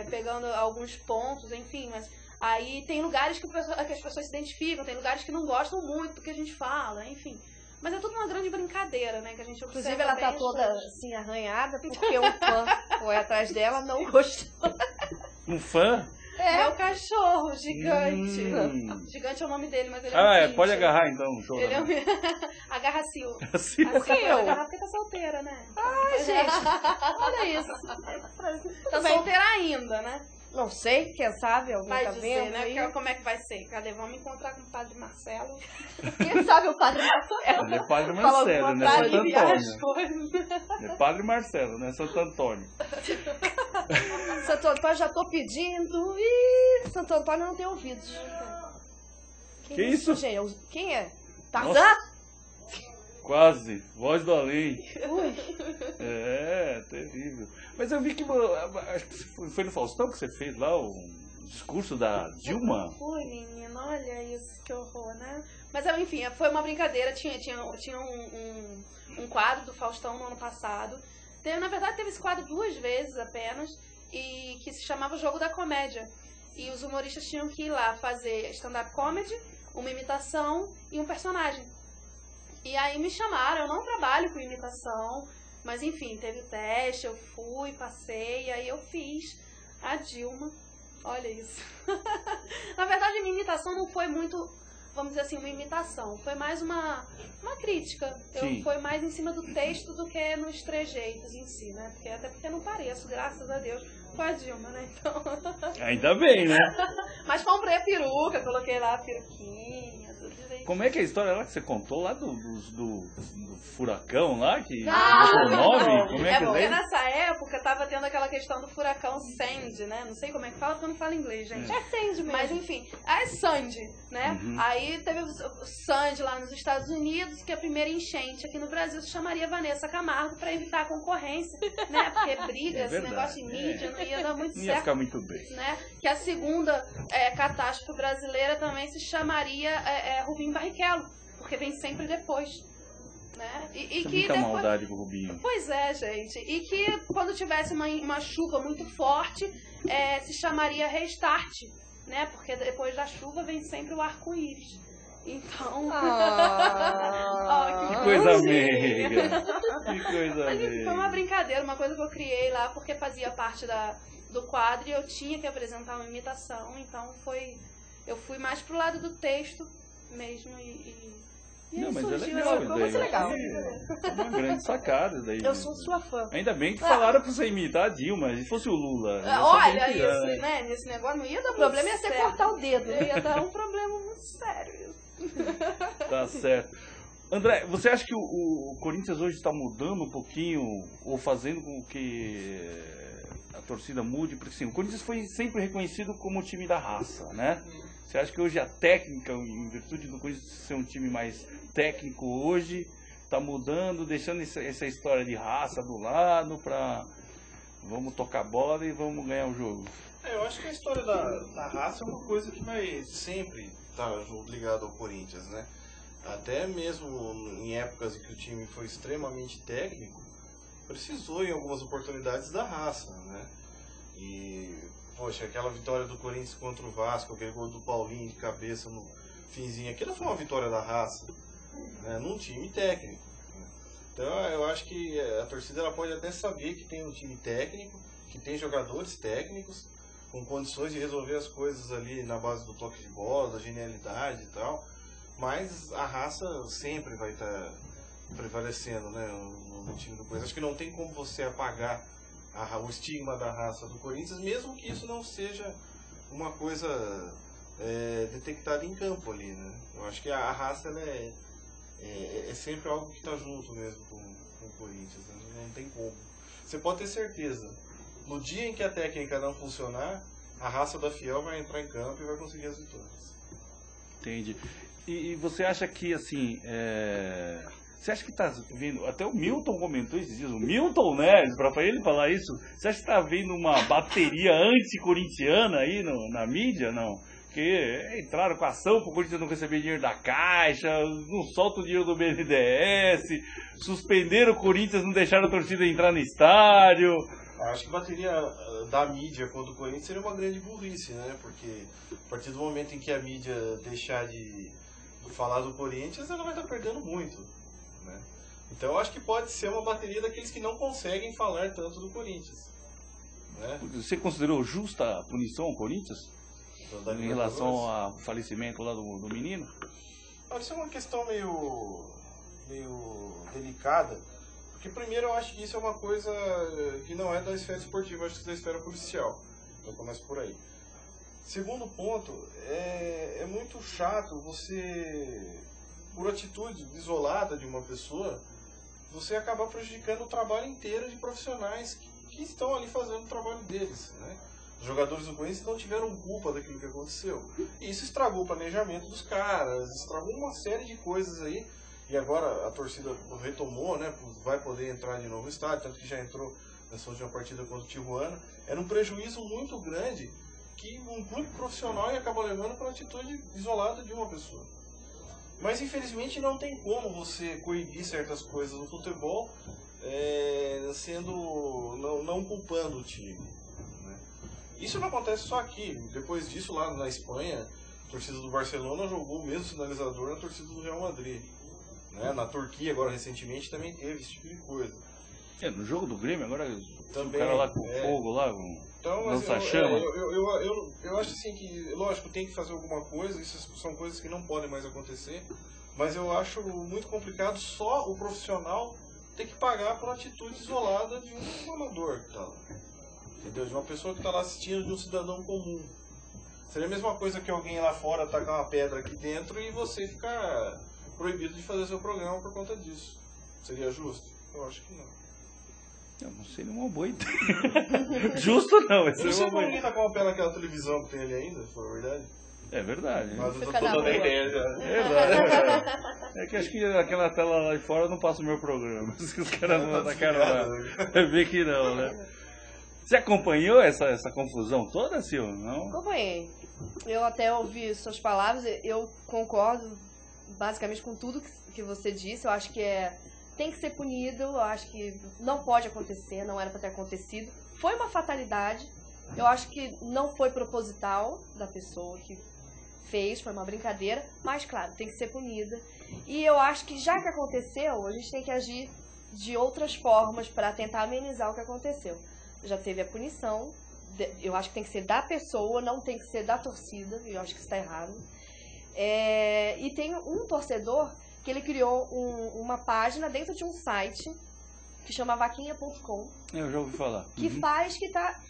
pegando alguns pontos, enfim. Mas aí tem lugares que as pessoas se identificam, tem lugares que não gostam muito do que a gente fala, enfim. Mas é tudo uma grande brincadeira, né? Que a gente observa. Inclusive, ela tá toda assim, arranhada, porque um fã foi atrás dela, não gostou. Um fã? Meu cachorro, gigante. Gigante é o nome dele, mas ele é um pode agarrar então, show. Ele é Agarra a Sil. Por que eu? Agarrar porque tá solteira, né? Ai, gente, olha isso. Tá solteira ainda, né? Não sei, quem sabe, alguém Vai tá dizer, vendo né? aí? Como é que vai ser? Cadê? Vamos encontrar com o Padre Marcelo. Quem sabe o Padre Marcelo? Ele é Padre Marcelo, né? Santo Antônio. Antônio. É Padre Marcelo, né? Santo Antônio. Santo Antônio, já tô pedindo. Ih, Santo Antônio não tem ouvidos. Que isso? Gente? Quem é? Nossa. Tarzan? Quase. Voz do além. Ui. É, terrível. Mas eu vi que, acho que foi no Faustão que você fez lá o discurso da Dilma. Ui, menina, olha isso, que horror, né? Mas, enfim, foi uma brincadeira. Tinha um quadro do Faustão no ano passado. Na verdade, teve esse quadro 2 vezes apenas, e que se chamava Jogo da Comédia. E os humoristas tinham que ir lá fazer stand-up comedy, uma imitação e um personagem. E aí me chamaram, eu não trabalho com imitação, mas enfim, teve o teste, eu fui, passei, e aí eu fiz a Dilma. Olha isso. Na verdade, minha imitação não foi muito, vamos dizer assim, uma imitação. Foi mais uma crítica. Foi mais em cima do texto do que nos trejeitos em si, né? Até porque eu não pareço, graças a Deus, com a Dilma, né? Então... Ainda bem, né? Mas comprei a peruca, coloquei lá a peruquinha, tudo direitinho. Como é que é a história lá que você contou lá do furacão lá? Que o nome? Como é que porque é? nessa época tava tendo aquela questão do furacão Sandy, né? Não sei como é que fala, porque eu não falo inglês, gente. É Sandy mesmo. Mas enfim, é Sandy, né? Aí teve o Sandy lá nos Estados Unidos, que a primeira enchente aqui no Brasil se chamaria Vanessa Camargo para evitar a concorrência, né? Porque briga, esse negócio de mídia não ia dar muito Não certo. ia ficar muito bem. Né? Que a segunda catástrofe brasileira também se chamaria Rubinho Barrichello, porque vem sempre depois. Né? E Isso é que muita depois... maldade com o Rubinho. Pois é, gente. E que quando tivesse uma chuva muito forte, se chamaria Restart, né? Porque depois da chuva vem sempre o arco-íris. Então... Que coisa meiga. Que coisa meiga. Foi uma brincadeira, uma coisa que eu criei lá, porque fazia parte do quadro e eu tinha que apresentar uma imitação. Então eu fui mais pro lado do texto mesmo Não, mas é surgiu legal essa isso coisa. daí. Legal. É uma grande sacada daí. Eu sou sua fã. Ainda bem que falaram pra você imitar a Dilma. Se fosse o Lula. Olha isso, né? Nesse negócio não ia dar O problema ia ser cortar o dedo. Ia dar um problema muito sério. Tá certo. André, você acha que o Corinthians hoje está mudando um pouquinho ou fazendo com que a torcida mude? Porque assim, o Corinthians foi sempre reconhecido como o time da raça, né? Você acha que hoje a técnica, em virtude do Corinthians ser um time mais técnico hoje, está mudando, deixando essa história de raça do lado para vamos tocar bola e vamos ganhar o jogo? Eu acho que a história da raça é uma coisa que vai sempre estar ligada ao Corinthians, né? Até mesmo em épocas em que o time foi extremamente técnico, precisou em algumas oportunidades da raça, né? E, poxa, aquela vitória do Corinthians contra o Vasco, aquele gol do Paulinho de cabeça no finzinho, aquilo foi uma vitória da raça, né? Num time técnico. Né? Então eu acho que a torcida ela pode até saber que tem um time técnico, que tem jogadores técnicos, com condições de resolver as coisas ali na base do toque de bola, da genialidade e tal, mas a raça sempre vai estar prevalecendo, né, no time do Corinthians. Acho que não tem como você apagar o estigma da raça do Corinthians, mesmo que isso não seja uma coisa detectada em campo ali, né? Eu acho que a raça ela é sempre algo que está junto mesmo com o Corinthians, né? Não tem como. Você pode ter certeza, no dia em que a técnica não funcionar, a raça da Fiel vai entrar em campo e vai conseguir as vitórias. Entendi. E você acha que, assim, Você acha que tá vendo, até o Milton comentou esses dias, o Milton, né, pra ele falar isso, você acha que tá vendo uma bateria anti-corintiana aí na mídia, não? Que entraram com a ação pro Corinthians não receber dinheiro da Caixa, não solta o dinheiro do BNDES, suspenderam o Corinthians, não deixaram a torcida entrar no estádio. Acho que a bateria da mídia contra o Corinthians seria uma grande burrice, né? Porque a partir do momento em que a mídia deixar de falar do Corinthians, ela vai estar perdendo muito, né? Então eu acho que pode ser uma bateria daqueles que não conseguem falar tanto do Corinthians, né? Você considerou justa a punição ao Corinthians? Em relação ao falecimento lá do menino? Isso é uma questão meio delicada, porque primeiro eu acho que isso é uma coisa que não é da esfera esportiva, eu acho que é da esfera policial. Então começa por aí. Segundo ponto, é muito chato você, por atitude isolada de uma pessoa, você acabar prejudicando o trabalho inteiro de profissionais que estão ali fazendo o trabalho deles, né? Os jogadores do Corinthians não tiveram culpa daquilo que aconteceu. E isso estragou o planejamento dos caras, estragou uma série de coisas aí. E agora a torcida retomou, né? Vai poder entrar de novo no estádio, tanto que já entrou nessa última partida contra o Tijuana. Era um prejuízo muito grande que um clube profissional ia acabar levando pela atitude isolada de uma pessoa. Mas infelizmente não tem como você coibir certas coisas no futebol não culpando o time. Isso não acontece só aqui. Depois disso, lá na Espanha, a torcida do Barcelona jogou o mesmo sinalizador na torcida do Real Madrid, né? Na Turquia, agora recentemente, também teve esse tipo de coisa. No jogo do Grêmio, agora também, o cara lá com fogo, lá então, lança-chama. Eu acho assim que, lógico, tem que fazer alguma coisa, isso são coisas que não podem mais acontecer, mas eu acho muito complicado só o profissional ter que pagar por atitude isolada de um amador que tá lá. Entendeu? De uma pessoa que está lá assistindo, de um cidadão comum. Seria a mesma coisa que alguém lá fora tacar uma pedra aqui dentro e você ficar proibido de fazer seu programa por conta disso. Seria justo? Eu acho que não. Eu não seria uma boa ideia. Justo não, eu não sei como ninguém tacar uma pedra naquela televisão que tem ali ainda, se for verdade. É verdade. Mas eu tô dando a ideia já. É verdade. É que acho que aquela tela lá de fora não passa o meu programa. Os caras não atacaram lá. Ver que não, né? Você acompanhou essa confusão toda, Silvio? Não? Acompanhei. Eu até ouvi suas palavras, eu concordo basicamente com tudo que você disse. Eu acho que tem que ser punido, eu acho que não pode acontecer, não era para ter acontecido. Foi uma fatalidade, eu acho que não foi proposital da pessoa que fez, foi uma brincadeira, mas claro, tem que ser punida. E eu acho que já que aconteceu, a gente tem que agir de outras formas para tentar amenizar o que aconteceu. Já teve a punição, eu acho que tem que ser da pessoa, não tem que ser da torcida, eu acho que isso está errado. E tem um torcedor que ele criou uma página dentro de um site que chama vaquinha.com. Eu já ouvi falar. Que está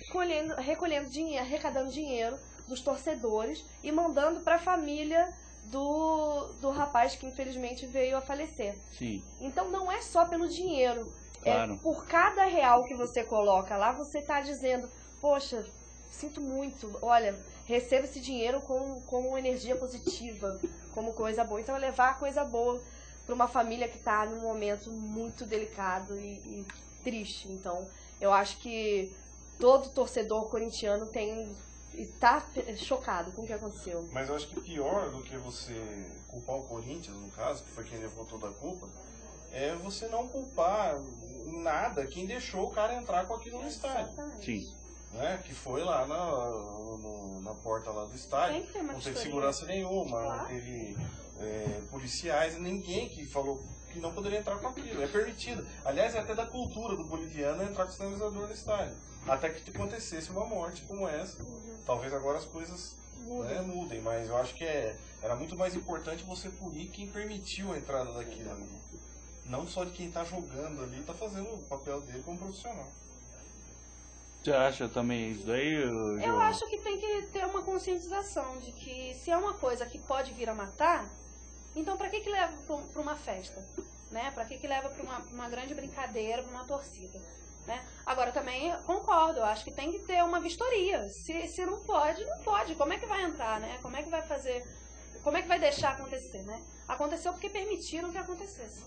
recolhendo dinheiro, arrecadando dinheiro dos torcedores e mandando para a família do rapaz que infelizmente veio a falecer. Sim. Então não é só pelo dinheiro. Claro. Por cada real que você coloca lá, você está dizendo, poxa, sinto muito, olha, receba esse dinheiro como energia positiva, como coisa boa. Então é levar coisa boa para uma família que está num momento muito delicado e triste. Então eu acho que todo torcedor corintiano está chocado com o que aconteceu. Mas eu acho que pior do que você culpar o Corinthians, no caso, que foi quem levou toda a culpa, é você não culpar nada quem deixou o cara entrar com aquilo no estádio. Sim. Né? Que foi lá na porta lá do estádio, não teve segurança nenhuma, não teve policiais, ninguém que falou que não poderia entrar com aquilo, é permitido. Aliás, é até da cultura do boliviano entrar com o sinalizador no estádio, até que acontecesse uma morte como essa. Talvez agora as coisas mudem, mas eu acho que era muito mais importante você punir quem permitiu a entrada daquilo ali. Não só de quem está jogando ali, está fazendo o papel dele como profissional. Você acha também isso daí? Eu acho que tem que ter uma conscientização de que se é uma coisa que pode vir a matar, então para que leva para uma festa? Né? Para que leva para uma grande brincadeira, para uma torcida? Né? Agora também concordo, eu acho que tem que ter uma vistoria. Se não pode, não pode. Como é que vai entrar? Né? Como é que vai fazer? Como é que vai deixar acontecer? Né? Aconteceu porque permitiram que acontecesse.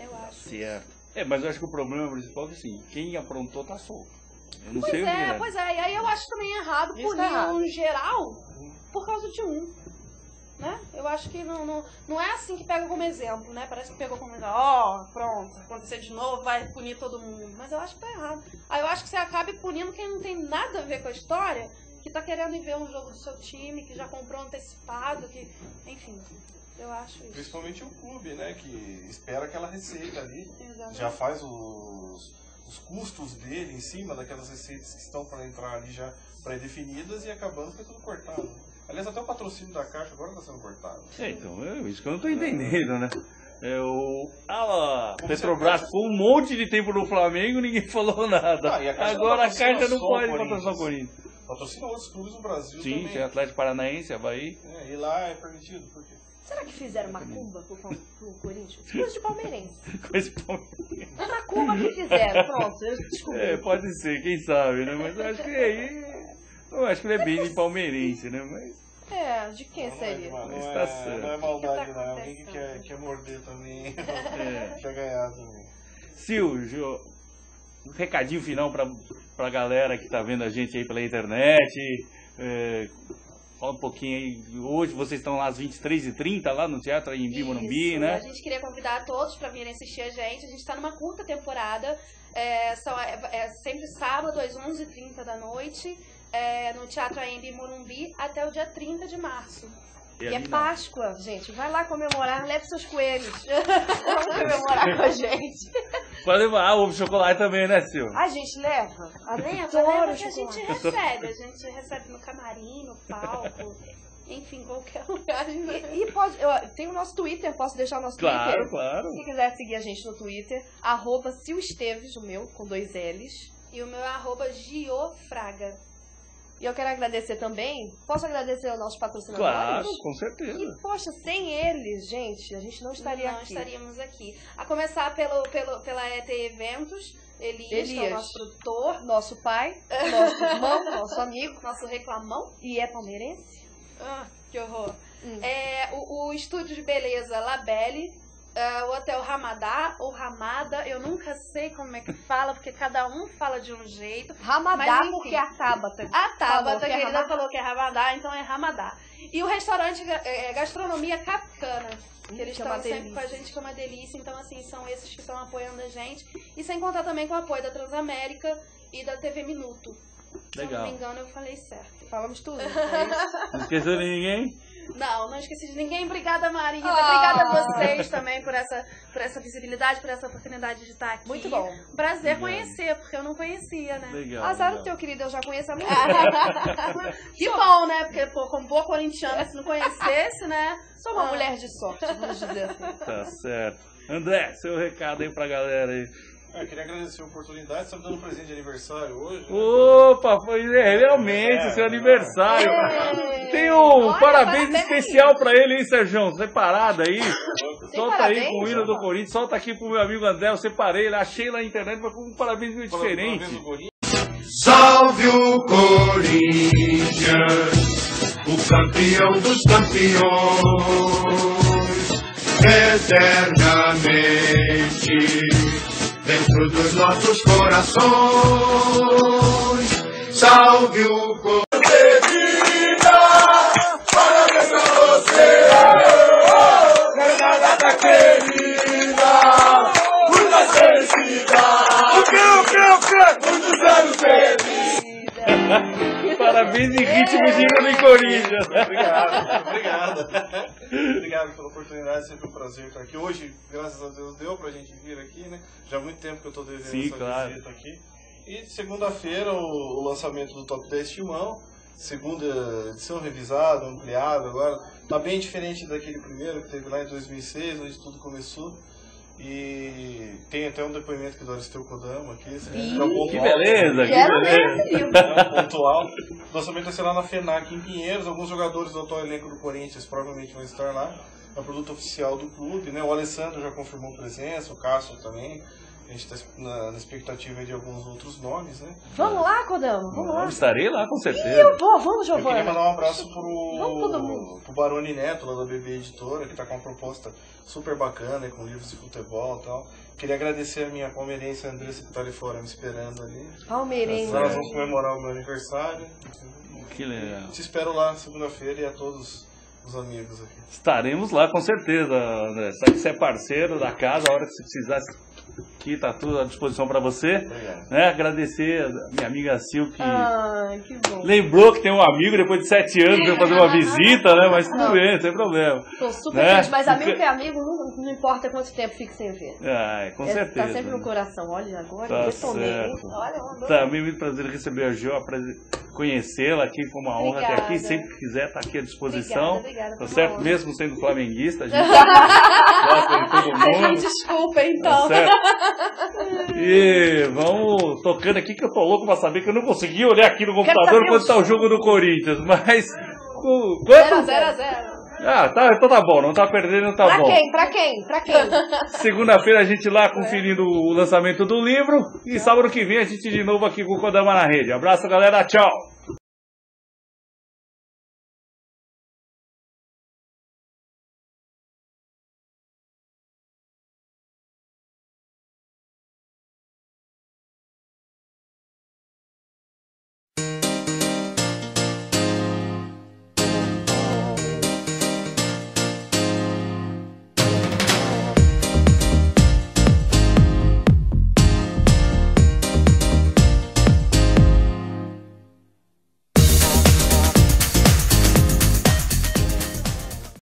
Eu acho. Certo. Mas eu acho que o problema principal é que assim, quem aprontou tá solto. Eu não sei o que é. Pois é. E aí eu acho também errado punir um geral por causa de um. Né? Eu acho que não é assim que pega como exemplo, né? Parece que pegou como exemplo, pronto, acontecer de novo, vai punir todo mundo. Mas eu acho que tá errado. Aí eu acho que você acabe punindo quem não tem nada a ver com a história, que tá querendo ir ver um jogo do seu time, que já comprou antecipado, que... Enfim, eu acho isso. Principalmente o clube, né? Que espera aquela receita ali. Exatamente. Já faz os custos dele em cima daquelas receitas que estão para entrar ali já pré-definidas e acabando fica tudo cortado. Aliás, até o patrocínio da Caixa agora está sendo cortado. Então, isso que eu não tô entendendo, né? A Petrobras ficou um monte de tempo no Flamengo, ninguém falou nada. Agora a Caixa não pode patrocinar o Corinthians. Patrocina outros clubes no Brasil também. Sim, tem Atlético Paranaense, Havaí. E lá é permitido, por quê? Será que fizeram macumba pro Corinthians? Coisa de palmeirense. Coisa de palmeirense. Macumba que fizeram, pronto, eu descobri. Pode ser, quem sabe, né? Mas eu acho que aí... Eu acho que ele é bem de palmeirense, né? Mas... de quem seria? Não é maldade, não. Alguém que quer morder também. Quer ganhar também. Silvio, um recadinho final pra galera que tá vendo a gente aí pela internet. Fala um pouquinho aí. Hoje vocês estão lá às 23h30, lá no Teatro Anhembi Morumbi, né? A gente queria convidar todos para virem assistir a gente. A gente está numa curta temporada. Sempre sábado às 11h30 da noite. No Teatro Anhembi Morumbi até o dia 30 de março. E é Páscoa, gente. Vai lá comemorar, leve seus coelhos. Vamos comemorar com a gente. Pode levar ovo de chocolate também, né, Silvio? A gente leva. Leva que a gente recebe. A gente recebe no camarim, no palco. Enfim, qualquer lugar. E tem o nosso Twitter, posso deixar o nosso Twitter? Claro. Se quiser seguir a gente no Twitter, @silesteves, o meu, com 2 L's. E o meu é @giofraga. E eu quero agradecer também, posso agradecer aos nossos patrocinadores? Claro, com certeza. E, poxa, sem eles, gente, a gente não estaria aqui. Não estaríamos aqui. A começar pela ET Eventos, Elias, que é o nosso produtor. Nosso pai, nosso irmão, nosso amigo. Nosso reclamão. E é palmeirense. Que horror. O estúdio de beleza Labelle. O Hotel Ramadá ou Ramada, eu nunca sei como é que fala, porque cada um fala de um jeito. Ramadá, porque a Tabata. A Tabata, querida, falou que é Ramadá, então é Ramadá. E o restaurante Gastronomia Capcana, que eles estão sempre com a gente, que é uma delícia. Então, assim, são esses que estão apoiando a gente. E sem contar também com o apoio da Transamérica e da TV Minuto. Legal. Se eu não me engano, eu falei certo. Falamos tudo. Não esqueceu de ninguém? Não esqueci de ninguém. Obrigada, Marina. Obrigada a vocês também por essa visibilidade, por essa oportunidade de estar aqui. Muito bom. Prazer conhecer, porque eu não conhecia, né? Legal. Azar o teu, querido, eu já conheço a minha. Que bom, né? Porque, como boa corintiana, se não conhecesse, né? Sou uma mulher de sorte, vamos dizer assim. Tá certo. André, seu recado aí pra galera aí. Eu queria agradecer a oportunidade, você está me dando um presente de aniversário hoje. Né? Opa, foi realmente seu aniversário. Tem um parabéns especial pra ele, hein, Sérgio? Separado aí. Solta aí com o hino do Corinthians, solta aqui pro meu amigo André, eu separei, achei lá na internet, mas com um parabéns meio diferente. Salve o Corinthians, o campeão dos campeões, eternamente dentro dos nossos corações. Salve o Corinthians. Parabéns pra você, Granada querida, muitas felicidades. O quê? Muitos anos felizes. Parabéns em ritmo de hino em Corinthians. Obrigado pela oportunidade, sempre um prazer estar aqui. Hoje, graças a Deus, deu pra gente vir aqui, né? Já há muito tempo que eu tô devendo visita aqui. E segunda-feira, o lançamento do Top 10 Timão, segunda edição revisada, ampliada, agora tá bem diferente daquele primeiro que teve lá em 2006, onde tudo começou. E tem até um depoimento que do Aristeu Kodama aqui. Que beleza, que beleza. É um ponto alto. O lançamento vai ser lá na FENAC em Pinheiros. Alguns jogadores do atual elenco do Corinthians provavelmente vão estar lá. É o produto oficial do clube, né? O Alessandro já confirmou presença, o Cássio também. A gente está na expectativa de alguns outros nomes, né? Vamos lá, Kodama, vamos lá. Estarei lá, com certeza. Eu vou, vamos, Eu queria Giovana. mandar um abraço Vamos todo mundo. pro Baroni Neto, lá da BB Editora, que tá com uma proposta super bacana, com livros de futebol e tal. Queria agradecer a minha palmeirense Andressa, que tá ali fora me esperando ali. Palmeirense. Nós vamos comemorar o meu aniversário. Que legal. Te espero lá segunda-feira e a todos os amigos aqui. Estaremos lá, com certeza, André. Sabe que você é parceiro da casa, a hora que você precisar, aqui tá tudo à disposição para você. Obrigado. Né? Agradecer a minha amiga Sil, que Ai, que bom. lembrou que tem um amigo depois de 7 anos, veio fazer uma visita, né? Mas tudo bem, sem problema. Tô super Né? feliz, mas amigo Porque- que é amigo, não importa quanto tempo fique sem ver. Ai, com certeza. Tá sempre no coração. Olha, agora Tá eu retomei, hein? certo. Olha, mandou. Também muito prazer em receber a Jo, conhecê-la aqui, foi uma honra ter aqui. Obrigada. Sempre que quiser, tá aqui à disposição. Obrigada, Tá foi uma certo? honra. Mesmo sendo flamenguista, a gente gosta de todo Ai, mundo. gente, desculpa, Tá então. certo? E vamos tocando aqui, que eu tô louco pra saber que eu não consegui olhar aqui no computador saber quando o tá o jogo do Corinthians, mas... Quanto? 0-0. Ah, tá, então tá bom, não tá perdendo, não tá Pra bom. quem? Pra quem? Pra quem? Segunda-feira a gente lá conferindo o lançamento do livro e sábado que vem a gente de novo aqui com o Kodama na Rede. Abraço, galera, tchau!